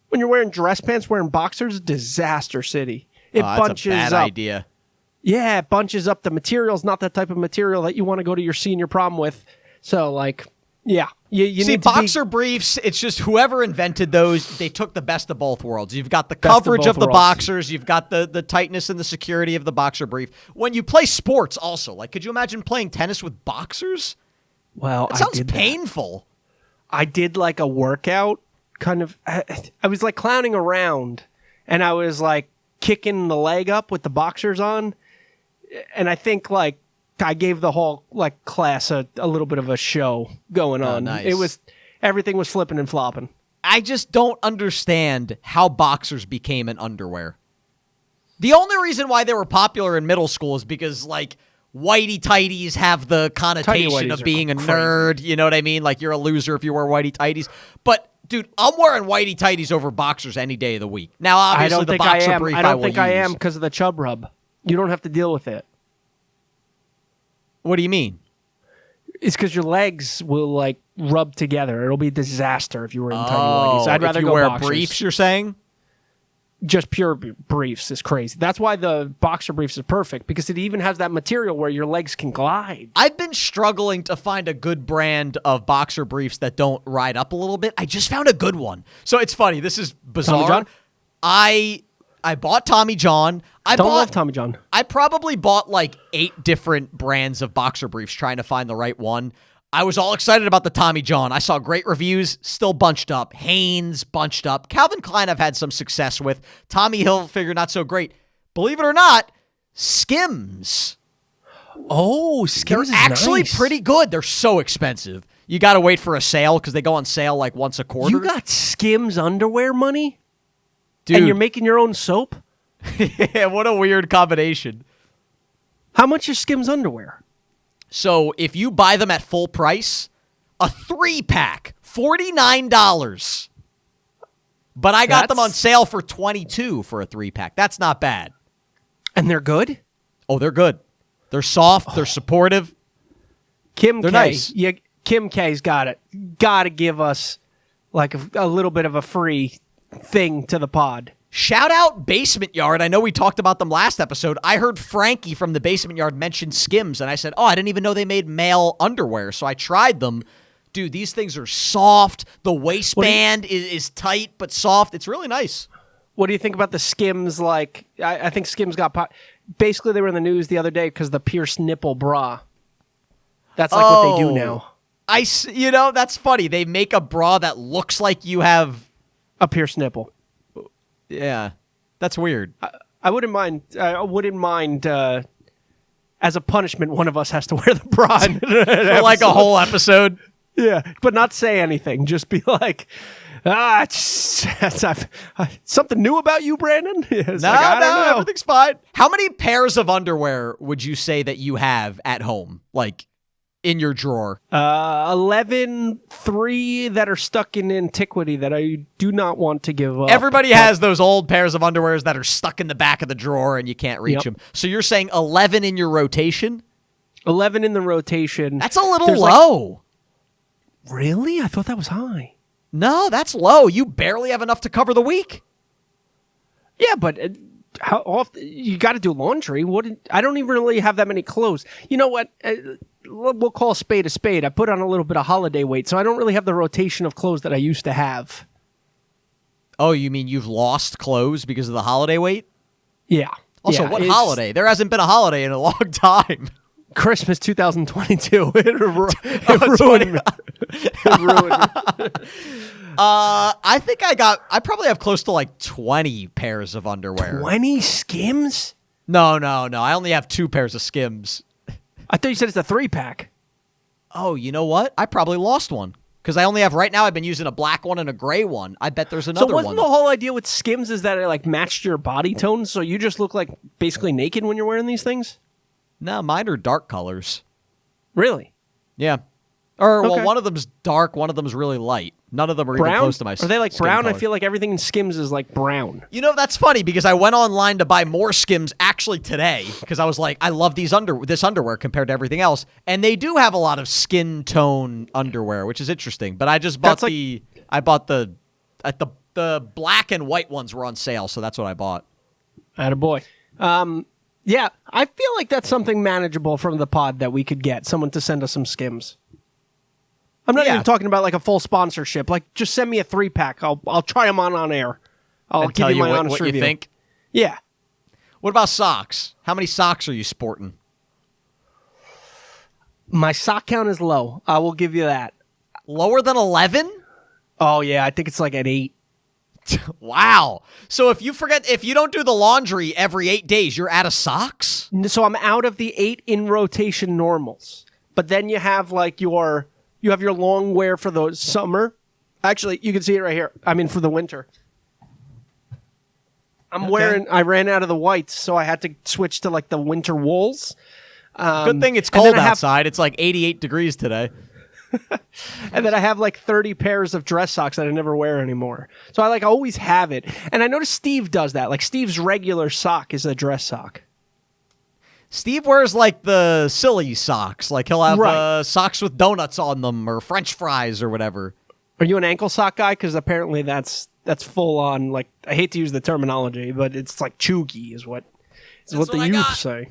When you're wearing dress pants, wearing boxers, disaster city. It bunches that's a bad up. idea. Yeah, it bunches up. The material's not that type of material that you want to go to your senior prom with. So, like, yeah. You See, need to boxer briefs, it's just whoever invented those, they took the best of both worlds. You've got the coverage of the boxers, you've got the tightness and the security of the boxer brief. When you play sports also, like, could you imagine playing tennis with boxers? Well, it sounds painful. I did like a workout kind of. I was like clowning around, and I was like kicking the leg up with the boxers on, and I think like I gave the whole like class a little bit of a show going on. Nice. Everything was flipping and flopping. I just don't understand how boxers became an underwear. The only reason why they were popular in middle school is because like whitey tighties have the connotation of being a nerd. You know what I mean? Like you're a loser if you wear whitey tighties. But dude, I'm wearing whitey tighties over boxers any day of the week. Now, obviously, the boxer brief I don't think I am because of the chub rub. You don't have to deal with it. What do you mean? It's because your legs will like rub together. It'll be a disaster if you were in tiny whities. I'd rather if you go wear boxers. Briefs. You're saying? Just pure briefs is crazy. That's why the boxer briefs is perfect, because it even has that material where your legs can glide. I've been struggling to find a good brand of boxer briefs that don't ride up a little bit. I just found a good one. So it's funny. This is bizarre. Tommy John? I bought Tommy John. I love Tommy John. I probably bought like 8 different brands of boxer briefs trying to find the right one. I was all excited about the Tommy John. I saw great reviews, still bunched up. Hanes, bunched up. Calvin Klein I've had some success with. Tommy Hilfiger, not so great. Believe it or not, Skims. Oh, Skims They're actually pretty good. They're so expensive. You got to wait for a sale because they go on sale like once a quarter. You got Skims underwear money? Dude. And you're making your own soap? Yeah, what a weird combination. How much is Skims underwear? So if you buy them at full price, a 3-pack, $49. But I got them on sale for $22 for a 3-pack. That's not bad. And they're good? Oh, they're good. They're soft. They're supportive. Kim They're K. Nice. Yeah, Kim K's got it. Got to give us like a little bit of a free thing to the pod. Shout out Basement Yard. I know we talked about them last episode. I heard Frankie from the Basement Yard mention Skims, and I said, I didn't even know they made male underwear. So I tried them. Dude, these things are soft. The waistband is tight but soft. It's really nice. What do you think about the Skims? Like, I think Skims got basically they were in the news the other day because the pierced nipple bra. That's like what they do now. That's funny. They make a bra that looks like you have a pierced nipple. Yeah, that's weird. I wouldn't mind. As a punishment, one of us has to wear the bra for like a whole episode. Yeah, but not say anything. Just be like, something new about you, Brandon? No, everything's fine. How many pairs of underwear would you say that you have at home, like in your drawer? 11, 3 that are stuck in antiquity that I do not want to give up. Everybody has those old pairs of underwears that are stuck in the back of the drawer and you can't reach them. So you're saying 11 in your rotation? 11 in the rotation. That's a little low. Really? I thought that was high. No, that's low. You barely have enough to cover the week. Yeah, but how often you got to do laundry? I don't even really have that many clothes. You know what? We'll call a spade a spade. I put on a little bit of holiday weight, so I don't really have the rotation of clothes that I used to have. Oh, you mean you've lost clothes because of the holiday weight? Yeah. Also, what holiday? There hasn't been a holiday in a long time. Christmas 2022. It ruined me. It ruined me. I think I probably have close to like 20 pairs of underwear. 20 Skims? No. I only have 2 pairs of Skims. I thought you said it's a 3-pack. Oh, you know what? I probably lost one. Because I only have, right now, I've been using a black one and a gray one. I bet there's another one. So wasn't the whole idea with Skims is that it like matched your body tone, so you just look like basically naked when you're wearing these things? No, mine are dark colors. Really? Yeah. Well, one of them's dark, one of them's really light. None of them are brown? even close to my skin. Are they like brown? Color. I feel like everything in Skims is like brown. You know, that's funny because I went online to buy more Skims actually today because I was like, I love this underwear compared to everything else. And they do have a lot of skin tone underwear, which is interesting. But I just bought the black and white ones were on sale, so that's what I bought. Attaboy. Yeah, I feel like that's something manageable from the pod that we could get. Someone to send us some Skims. I'm not even talking about like a full sponsorship. Like, just send me a 3-pack. I'll try them on air. I'll give you my honest review. You think. Yeah. What about socks? How many socks are you sporting? My sock count is low. I will give you that. Lower than 11? Oh, yeah. I think it's like at 8. Wow. So if you don't do the laundry every 8 days, you're out of socks? So I'm out of the 8 in rotation normals. But then you have like you have your long wear for the summer. Actually, you can see it right here. I mean, for the winter. I ran out of the whites, so I had to switch to like the winter wools. Good thing it's cold outside. It's like 88 degrees today. And then I have like 30 pairs of dress socks that I never wear anymore. So I like always have it. And I noticed Steve does that. Like Steve's regular sock is a dress sock. Steve wears like the silly socks. Like he'll have socks with donuts on them or French fries or whatever. Are you an ankle sock guy? Because apparently that's full on, like, I hate to use the terminology, but it's like chuggy is what the youth say.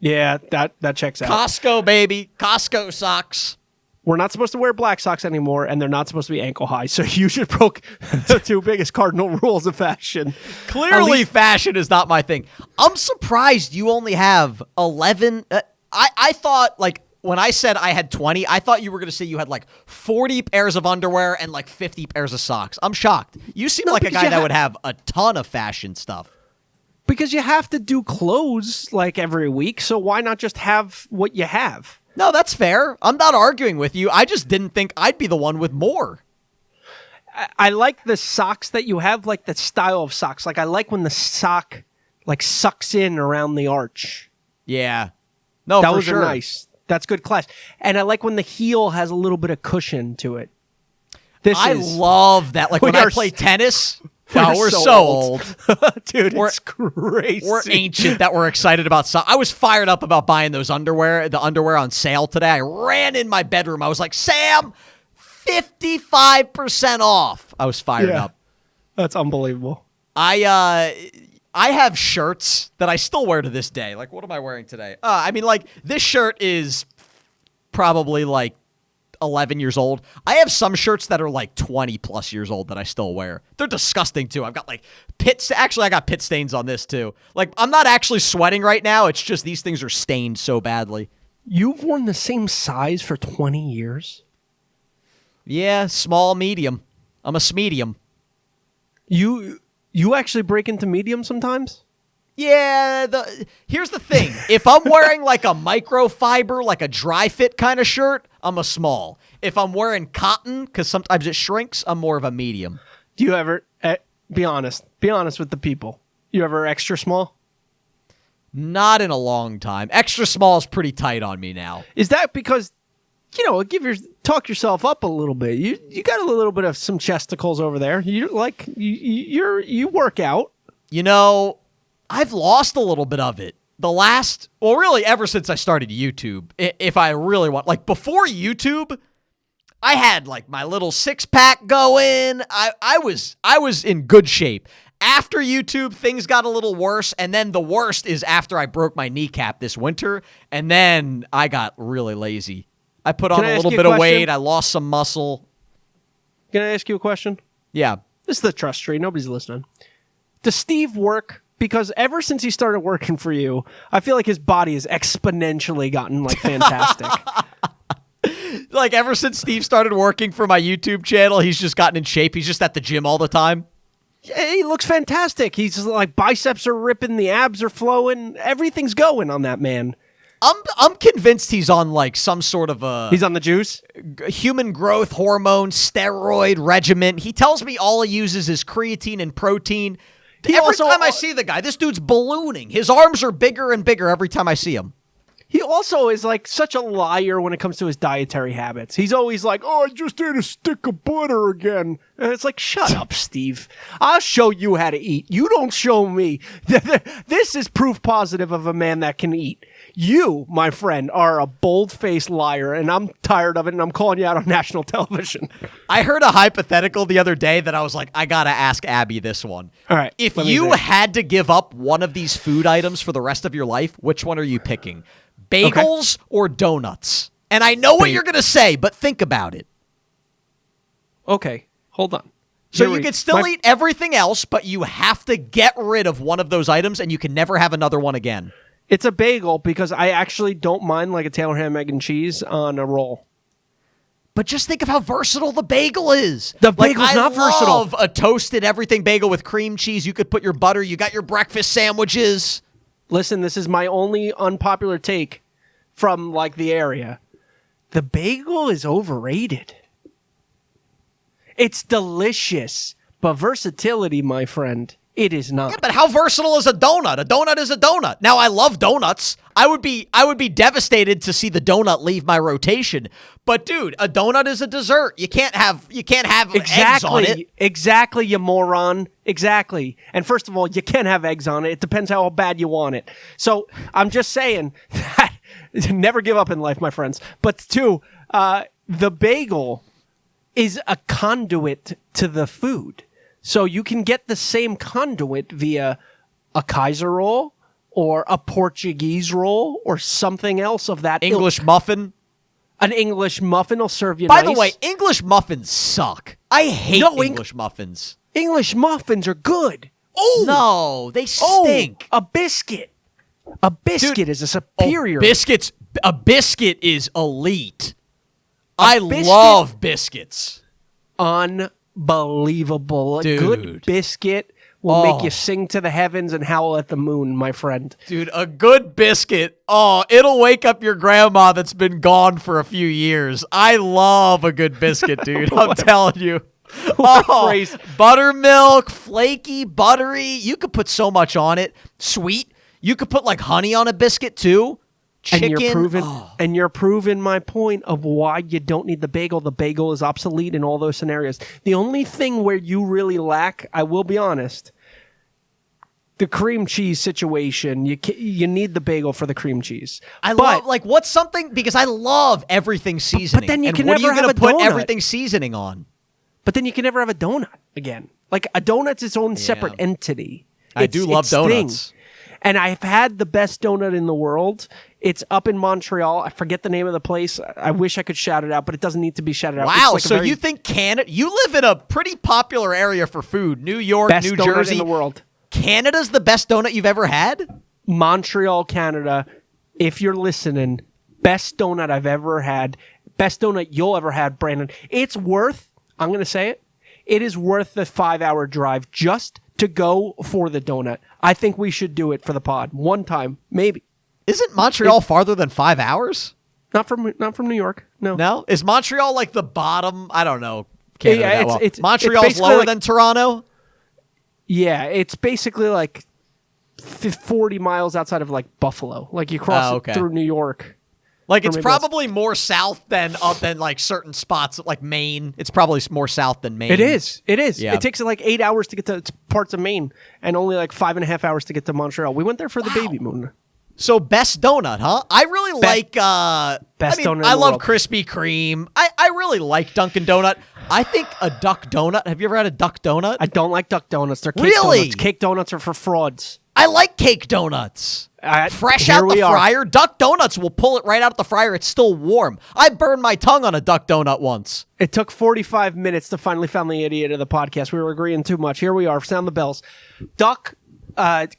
Yeah, that checks out. Costco, baby. Costco socks. We're not supposed to wear black socks anymore, and they're not supposed to be ankle high, so you should broke the 2 biggest cardinal rules of fashion. Clearly, fashion is not my thing. I'm surprised you only have 11. I thought, like, when I said I had 20, I thought you were going to say you had, like, 40 pairs of underwear and, like, 50 pairs of socks. I'm shocked. You seem like a guy that would have a ton of fashion stuff. Because you have to do clothes, like, every week, so why not just have what you have? No, that's fair. I'm not arguing with you. I just didn't think I'd be the one with more. I like the socks that you have, like the style of socks. Like I like when the sock like sucks in around the arch. Yeah. No, for sure. Those are nice. That's good class. And I like when the heel has a little bit of cushion to it. I love that. Like when I play tennis. We're so old. Dude, it's crazy. We're ancient that we're excited about socks. I was fired up about buying the underwear on sale today. I ran in my bedroom. I was like, Sam, 55% off. I was fired up. That's unbelievable. I have shirts that I still wear to this day. Like, what am I wearing today? I mean, like, this shirt is probably like 11 years old. I have some shirts that are like 20 plus years old that I still wear. They're disgusting too. I've got like actually I got pit stains on this too. Like I'm not actually sweating right now. It's just these things are stained so badly. You've worn the same size for 20 years? Yeah, small, medium. I'm a smedium. You actually break into medium sometimes? Yeah, here's the thing. If I'm wearing like a microfiber, like a dry fit kind of shirt, I'm a small. If I'm wearing cotton, because sometimes it shrinks, I'm more of a medium. Do you ever, be honest with the people, you ever extra small? Not in a long time. Extra small is pretty tight on me now. Is that because, talk yourself up a little bit? You got a little bit of some chesticles over there. You work out. I've lost a little bit of it. Really ever since I started YouTube, if I really want, like before YouTube, I had like my little 6-pack going. I was in good shape. After YouTube, things got a little worse, and then the worst is after I broke my kneecap this winter, and then I got really lazy. I put on a little bit of weight. I lost some muscle. Can I ask you a question? Yeah. This is the trust tree. Nobody's listening. Does Steve work? Because ever since he started working for you, I feel like his body has exponentially gotten like fantastic. Like ever since Steve started working for my YouTube channel, he's just gotten in shape. He's just at the gym all the time. Yeah, he looks fantastic. He's like biceps are ripping, the abs are flowing, everything's going on that man. I'm convinced he's on like some sort of he's on the juice? Human growth hormone steroid regimen. He tells me all he uses is creatine and protein. Every time I see the guy, this dude's ballooning. His arms are bigger and bigger every time I see him. He also is like such a liar when it comes to his dietary habits. He's always like, oh, I just ate a stick of butter again. And it's like, shut up, Steve. I'll show you how to eat. You don't show me. This is proof positive of a man that can eat. You, my friend, are a bold-faced liar, and I'm tired of it, and I'm calling you out on national television. I heard a hypothetical the other day that I was like, I gotta ask Abby this one. All right. If you had to give up one of these food items for the rest of your life, which one are you picking? Bagels or donuts? And I know what you're going to say, but think about it. Okay, hold on. So you can still eat everything else, but you have to get rid of one of those items, and you can never have another one again. It's a bagel because I actually don't mind like a Taylor ham, egg, and cheese on a roll. But just think of how versatile the bagel is. The bagel's not versatile. I love a toasted everything bagel with cream cheese. You could put your butter. You got your breakfast sandwiches. Listen, this is my only unpopular take from like the area. The bagel is overrated. It's delicious, but versatility, my friend, it is not. Yeah, but how versatile is a donut? A donut is a donut. Now, I love donuts. I would be devastated to see the donut leave my rotation. But dude, a donut is a dessert. You can't have eggs on it. Exactly, you moron. Exactly. And first of all, you can have eggs on it. It depends how bad you want it. So I'm just saying that never give up in life, my friends. But two, the bagel is a conduit to the food. So you can get the same conduit via a Kaiser roll or a Portuguese roll or something else of that English ilk. Muffin. An English muffin will serve you By nice. the way, English muffins suck. I hate English muffins. English muffins are good. Oh no, they stink. A biscuit. A biscuit is a superior. A biscuit is elite. I love biscuits. Unbelievable. Dude. A good biscuit will make you sing to the heavens and howl at the moon, my friend. Dude, a good biscuit. Oh, it'll wake up your grandma that's been gone for a few years. I love a good biscuit, dude. I'm telling you. Buttermilk, flaky, buttery. You could put so much on it. Sweet. You could put like honey on a biscuit too. Chicken. And you're proving my point of why you don't need the bagel. The bagel is obsolete in all those scenarios. The only thing where you really lack, I will be honest, the cream cheese situation. You need the bagel for the cream cheese. What's something, because I love everything seasoning. But then you can never never have a put donut. everything seasoning on. But then you can never have a donut again. Like a donut's its own separate entity. I do love donuts. And I've had the best donut in the world. It's up in Montreal. I forget the name of the place. I wish I could shout it out, but it doesn't need to be shouted out. Wow, so you think Canada... You live in a pretty popular area for food. New York, New Jersey. Best donut in the world. Canada's the best donut you've ever had? Montreal, Canada. If you're listening, best donut I've ever had. Best donut you'll ever had, Brandon. It's worth, I'm going to say it, it is worth the 5-hour drive just to go for the donut. I think we should do it for the pod. One time, maybe. Isn't Montreal farther than 5 hours? Not from New York. No. No? Is Montreal like the bottom? I don't know. Canada Montreal's lower than Toronto? Yeah, it's basically like 40 miles outside of like Buffalo. Like you cross it through New York. Like it's probably more south than like certain spots like Maine. It's probably more south than Maine. It is. Yeah. It takes like 8 hours to get to parts of Maine and only like 5.5 hours to get to Montreal. We went there for the baby moon. So best donut, huh? I really like best donut. I love Krispy Kreme. I really like Dunkin' Donut. I think a duck donut. Have you ever had a duck donut? I don't like duck donuts. They're cake donuts. Cake donuts are for frauds. I like cake donuts. Fresh out the fryer. Duck donuts will pull it right out of the fryer. It's still warm. I burned my tongue on a duck donut once. It took 45 minutes to finally find the idiot of the podcast. We were agreeing too much. Here we are. Sound the bells. Duck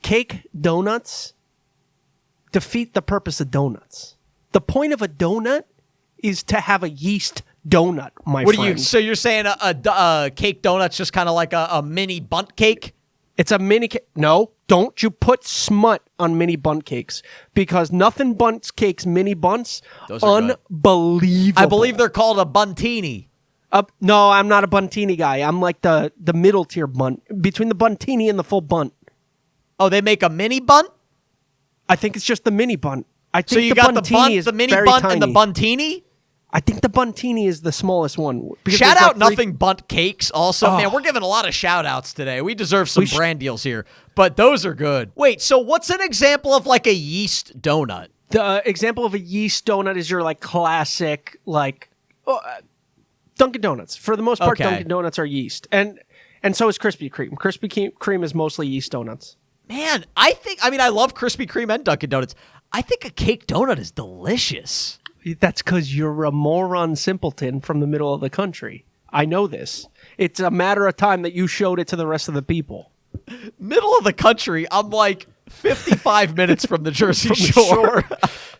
cake donuts defeat the purpose of donuts. The point of a donut is to have a yeast donut, my friend. So you're saying a cake donut's just kind of like a mini bundt cake? It's a mini cake. No, don't you put smut on mini bundt cakes because nothing bunts cakes mini bunts. Those are unbelievable. I believe they're called a buntini. No, I'm not a buntini guy. I'm like the middle tier bunt between the buntini and the full bunt. Oh, they make a mini bunt? I think it's just the mini bunt. I think so you got the bunt, the mini bunt, tiny. And the buntini? I think the buntini is the smallest one. Shout out Nothing Bunt Cakes also. Man, we're giving a lot of shout outs today. We deserve some brand deals here, but those are good. Wait, so what's an example of like a yeast donut? The example of a yeast donut is your like classic Dunkin' Donuts. For the most part, Okay. Dunkin' Donuts are yeast, and so is Krispy Kreme. Krispy Kreme is mostly yeast donuts. Man, I love Krispy Kreme and Dunkin' Donuts. I think a cake donut is delicious. That's because you're a moron simpleton from the middle of the country. I know this. It's a matter of time that you showed it to the rest of the people. Middle of the country, I'm like 55 minutes from the Jersey Shore.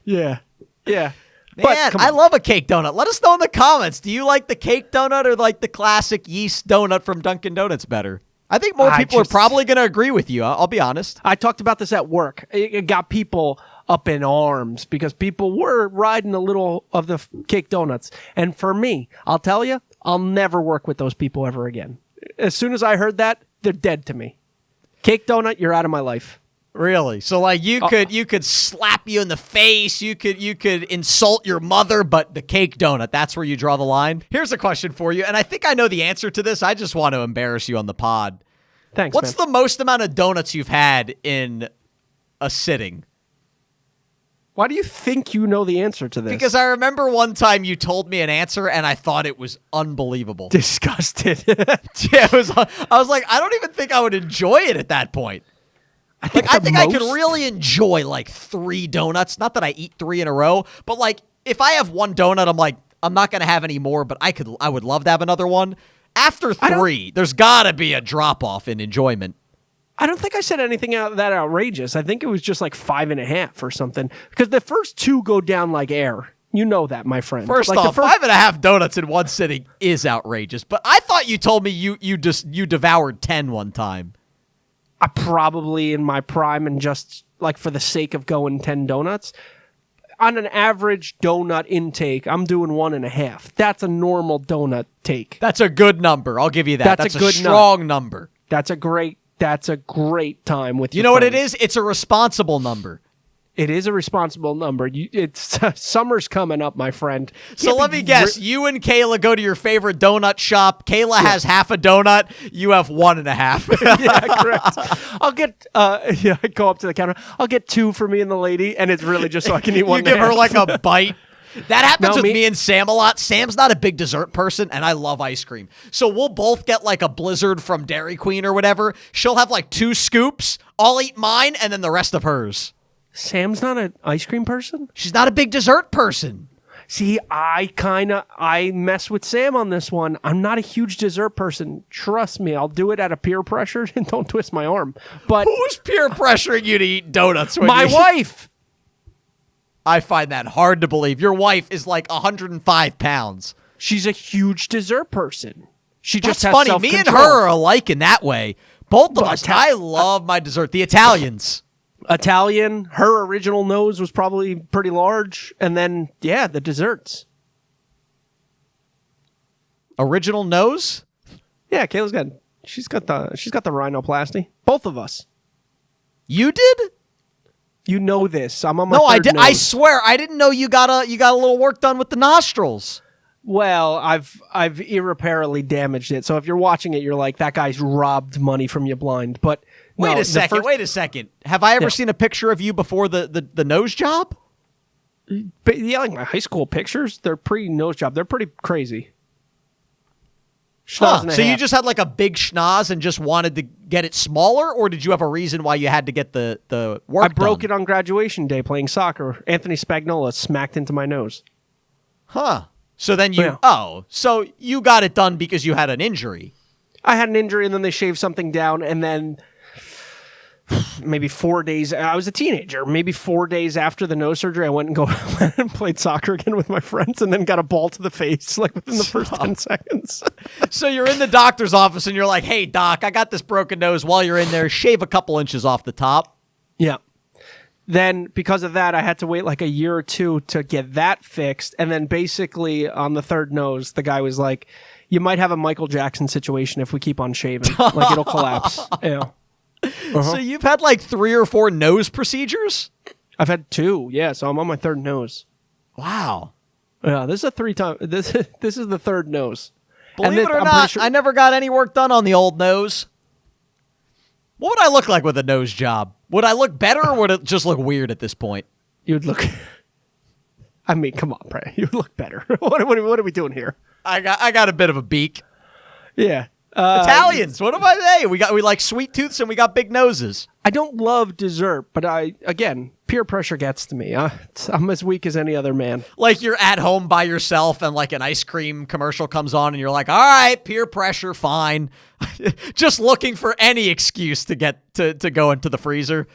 Yeah. Yeah. Man, I love a cake donut. Let us know in the comments. Do you like the cake donut or like the classic yeast donut from Dunkin' Donuts better? I think more people are probably going to agree with you. I'll be honest. I talked about this at work. It got people up in arms because people were riding a little of the cake donuts. And for me, I'll tell you, I'll never work with those people ever again. As soon as I heard that, they're dead to me. Cake donut, you're out of my life. Really? So like you could slap you in the face, you could insult your mother, but the cake donut, that's where you draw the line. Here's a question for you, and I think I know the answer to this. I just want to embarrass you on the pod. Thanks. What's the most amount of donuts you've had in a sitting? Why do you think you know the answer to this? Because I remember one time you told me an answer and I thought it was unbelievable. Disgusted. Yeah, I was like, I don't even think I would enjoy it at that point. I think I could really enjoy like 3 donuts. Not that I eat 3 in a row, but like if I have one donut, I'm like, I'm not going to have any more, but I would love to have another one. After 3, there's got to be a drop off in enjoyment. I don't think I said anything that outrageous. I think it was just like 5.5 or something. Because the first 2 go down like air. You know that, my friend. First off, 5.5 donuts in one sitting is outrageous. But I thought you told me you devoured 10 one time. I probably in my prime and just like for the sake of going 10 donuts. On an average donut intake, I'm doing 1.5. That's a normal donut take. That's a good number. I'll give you that. That's a good strong number. That's a great time with you know what it is? It's a responsible number. It is a responsible number. It's summer's coming up, my friend. So let me guess. You and Kayla go to your favorite donut shop. Kayla has half a donut. You have 1.5. Yeah, correct. I'll get. I go up to the counter. I'll get 2 for me and the lady, and it's really just so I can eat 1.5. You give her like a bite. That happens with me and Sam a lot. Sam's not a big dessert person, and I love ice cream. So we'll both get like a Blizzard from Dairy Queen or whatever. She'll have like 2 scoops. I'll eat mine, and then the rest of hers. Sam's not an ice cream person? She's not a big dessert person. See, I mess with Sam on this one. I'm not a huge dessert person. Trust me, I'll do it out of peer pressure and don't twist my arm. But who's peer pressuring you to eat donuts? My wife! I find that hard to believe. Your wife is like 105 pounds. She's a huge dessert person. She just has funny. Me and her are alike in that way. Both of us. I love my dessert. The Italian. Her original nose was probably pretty large, and then the desserts. Original nose? Yeah, Kayla's got the rhinoplasty. Both of us. You did? You know this. I'm on my I did. nose. I swear, I didn't know you got a little work done with the nostrils. Well, I've irreparably damaged it. So if you're watching it, you're like, that guy's robbed money from you blind. But wait a second. Have I ever seen a picture of you before the nose job? But yeah, like my high school pictures, they're pre-nose job. They're pretty crazy. So you just had like a big schnoz and just wanted to get it smaller, or did you have a reason why you had to get the work done? I broke it on graduation day playing soccer. Anthony Spagnola smacked into my nose. Huh. So then so you got it done because you had an injury. I had an injury, and then they shaved something down, and then maybe 4 days. I was a teenager. Maybe 4 days after the nose surgery, I went and played soccer again with my friends, and then got a ball to the face like within the first 10 seconds. So you're in the doctor's office, and you're like, "Hey, doc, I got this broken nose." While you're in there, shave a couple inches off the top. Yeah. Then because of that, I had to wait like a year or 2 to get that fixed, and then basically on the 3rd nose, the guy was like, "You might have a Michael Jackson situation if we keep on shaving. Like it'll collapse." Yeah. So you've had like 3 or 4 nose procedures? I've had 2, so I'm on my 3rd nose. Wow. Yeah, this is a 3-time. This is the 3rd nose. Believe it or not, I never got any work done on the old nose. What would I look like with a nose job? Would I look better, or would it just look weird at this point? You'd look. I mean, come on, Brandon. You look better. What are we doing here? I got a bit of a beak. Yeah. Italians. What am I saying? We like sweet tooths and we got big noses. I don't love dessert, but peer pressure gets to me. I'm as weak as any other man. Like you're at home by yourself and like an ice cream commercial comes on and you're like, all right, peer pressure, fine. Just looking for any excuse to get to go into the freezer.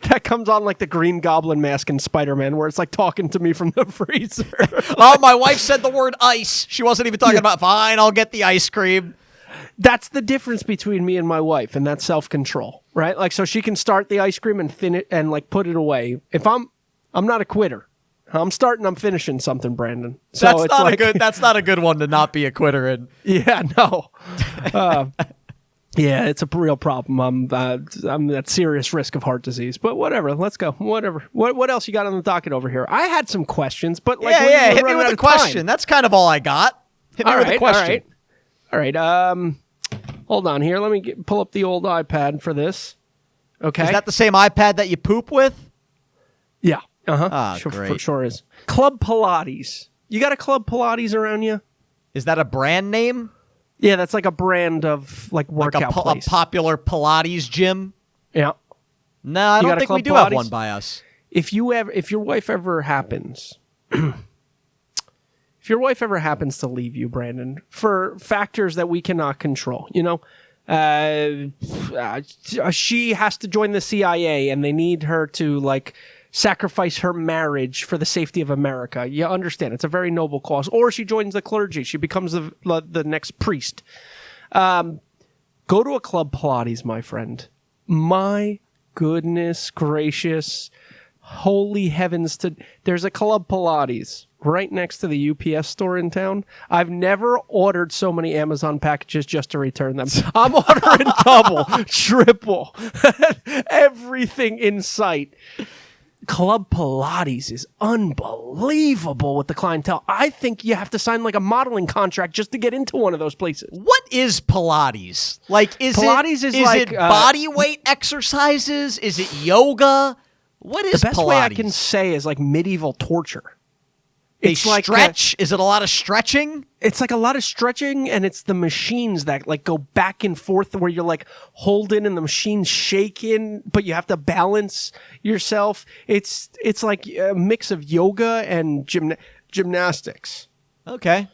That comes on like the Green Goblin mask in Spider-Man where it's like talking to me from the freezer. Oh, my wife said the word ice. She wasn't even talking about, fine, I'll get the ice cream. That's the difference between me and my wife, and that's self-control, right? Like, so she can start the ice cream and finish and like put it away. If I'm not a quitter. I'm starting, I'm finishing something, Brandon. So that's not a good one to not be a quitter in. Yeah, no. Yeah, it's a real problem. I'm at serious risk of heart disease. But whatever, let's go. Whatever. What else you got on the docket over here? I had some questions, but like, hit me with a question. Time. That's kind of all I got. Hit me with a question. All right. Hold on here. Let me pull up the old iPad for this. Okay. Is that the same iPad that you poop with? Yeah. Great. Sure is. Club Pilates. You got a Club Pilates around you? Is that a brand name? Yeah, that's like a brand of like workout place. A popular Pilates gym? Yeah. No, I don't think we do have one by us. If your wife ever happens if your wife ever happens to leave you, Brandon, for factors that we cannot control, she has to join the CIA and they need her to like sacrifice her marriage for the safety of America. You understand? It's a very noble cause. Or she joins the clergy. She becomes the next priest. Go to a Club Pilates, my friend. My goodness gracious. Holy heavens. There's a Club Pilates right next to the UPS store in town. I've never ordered so many Amazon packages just to return them. I'm ordering double, triple, everything in sight. Club Pilates is unbelievable with the clientele. I think you have to sign like a modeling contract just to get into one of those places. What is Pilates? Like, is it body weight exercises? Is it yoga? What is Pilates? The best way I can say is like medieval torture. It's like stretch. Is it a lot of stretching? It's like a lot of stretching, and it's the machines that like go back and forth where you're like holding and the machine's shaking, but you have to balance yourself. It's like a mix of yoga and gymnastics. Okay.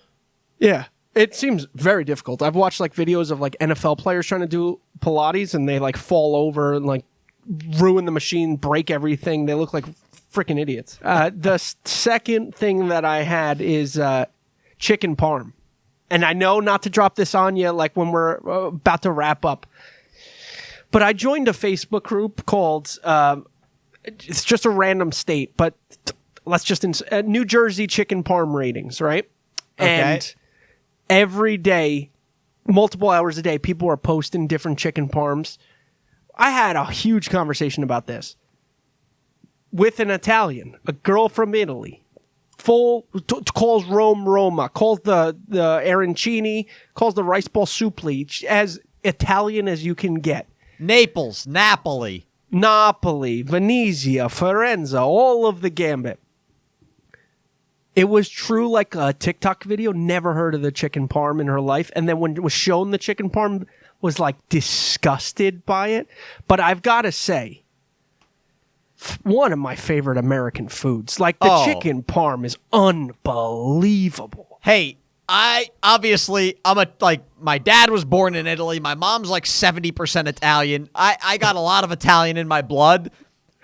Yeah. It seems very difficult. I've watched like videos of like NFL players trying to do Pilates and they like fall over and like ruin the machine, break everything. They look like freaking idiots. The second thing that I had is chicken parm. And I know not to drop this on you like when we're about to wrap up. But I joined a Facebook group called, it's just a random state, but let's just, New Jersey chicken parm ratings, right? Okay. And every day, multiple hours a day, people are posting different chicken parms. I had a huge conversation about this with an Italian, a girl from Italy, calls Rome Roma, calls the arancini, calls the rice ball supli, as Italian as you can get. Naples, Napoli, Venezia, Firenze, all of the gambit. It was true like a TikTok video, never heard of the chicken parm in her life. And then when it was shown the chicken parm, was like disgusted by it. But I've got to say, one of my favorite American foods. Like the chicken parm is unbelievable. Hey, my dad was born in Italy. My mom's like 70% Italian. I got a lot of Italian in my blood.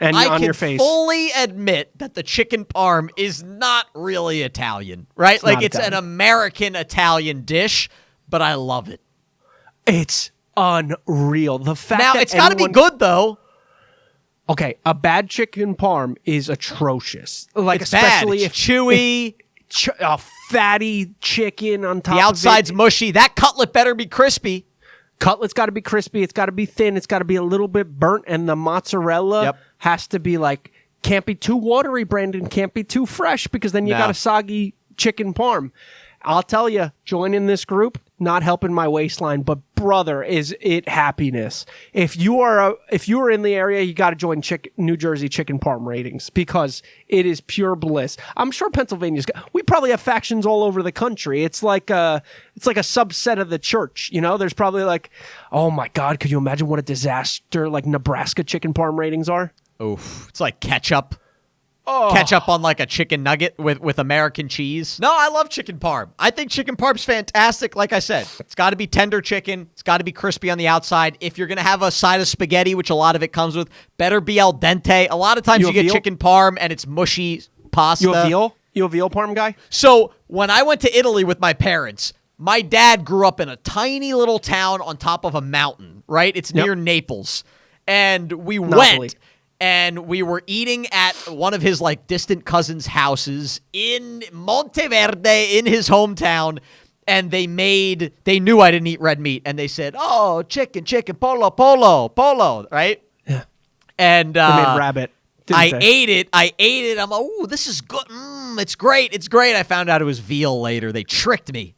And on your face. I can fully admit that the chicken parm is not really Italian, right? It's an American Italian dish, but I love it. It's unreal. The fact now, that it's got to be good, though. Okay, a bad chicken parm is atrocious. Like, it's especially bad. It's chewy. A fatty chicken on top of it. The outside's mushy. That cutlet better be crispy. Cutlet's got to be crispy. It's got to be thin. It's got to be a little bit burnt. And the mozzarella has to be like, can't be too watery, Brandon. Can't be too fresh because then you got a soggy chicken parm. I'll tell you, join in this group. not helping my waistline, but brother, is it happiness. If you are in the area, you got to join New Jersey chicken parm ratings because it is pure bliss. I'm sure Pennsylvania's we probably have factions all over the country. It's like a subset of the church, you know? There's probably like, oh my God, could you imagine what a disaster like Nebraska chicken parm ratings are? Oof. It's like ketchup. Ketchup on like a chicken nugget with American cheese. No, I love chicken parm. I think chicken parm's fantastic. Like I said, it's got to be tender chicken. It's got to be crispy on the outside. If you're going to have a side of spaghetti, which a lot of it comes with, better be al dente. A lot of times you get chicken parm and it's mushy pasta. You a veal parm guy? So when I went to Italy with my parents, my dad grew up in a tiny little town on top of a mountain, right? It's near Naples. And we went. And we were eating at one of his like distant cousins' houses in Monteverde in his hometown. And they knew I didn't eat red meat. And they said, oh, chicken, polo, right? Yeah. And they made rabbit. I ate it. I'm like, ooh, this is good. It's great. I found out it was veal later. They tricked me.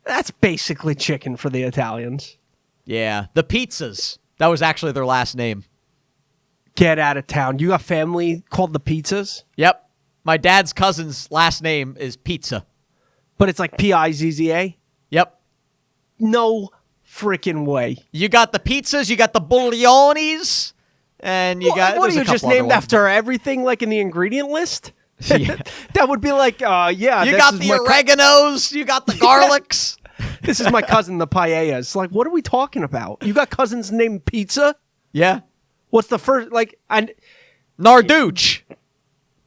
That's basically chicken for the Italians. Yeah. The Pizzas. That was actually their last name. Get out of town. You got family called the Pizzas? Yep. My dad's cousin's last name is Pizza. But it's like Pizza? Yep. No freaking way. You got the pizzas, you got the buglionis, and you got... What are you, just named after everything like in the ingredient list? Yeah. That would be like, yeah. You got the oreganos, you got the garlics. This is my cousin, the paellas. Like, what are we talking about? You got cousins named Pizza? Yeah. What's the first, like, Narducci.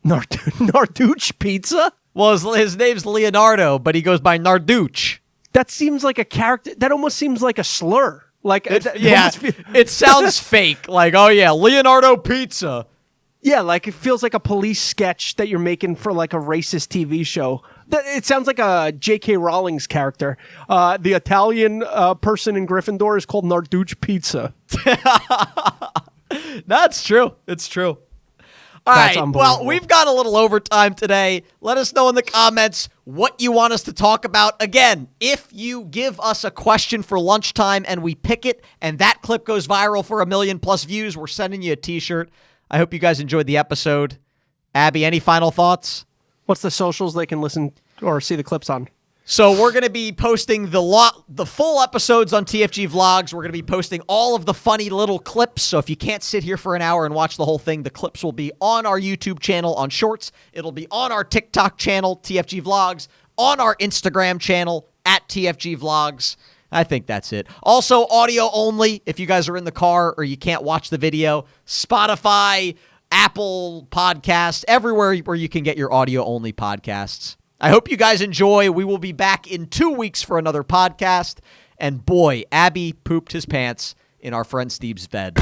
Narducci Pizza? Well, his name's Leonardo, but he goes by Narducci. That seems like a character, that almost seems like a slur. Like, it sounds fake. Like, oh yeah, Leonardo Pizza. Yeah, like it feels like a police sketch that you're making for like a racist TV show. It sounds like a J.K. Rowling's character. The Italian person in Gryffindor is called Narducci Pizza. That's true. It's true. All right. Well, we've got a little overtime today. Let us know in the comments what you want us to talk about. Again, if you give us a question for lunchtime and we pick it and that clip goes viral for 1 million+ views, we're sending you a t-shirt. I hope you guys enjoyed the episode. Abby, any final thoughts? What's the socials they can listen or see the clips on? So we're going to be posting the full episodes on TFG Vlogs. We're going to be posting all of the funny little clips. So if you can't sit here for an hour and watch the whole thing, the clips will be on our YouTube channel on Shorts. It'll be on our TikTok channel, TFG Vlogs, on our Instagram channel, @TFG Vlogs. I think that's it. Also, audio only if you guys are in the car or you can't watch the video. Spotify, Apple Podcasts, everywhere where you can get your audio-only podcasts. I hope you guys enjoy. We will be back in 2 weeks for another podcast. And boy, Abby pooped his pants in our friend Steve's bed.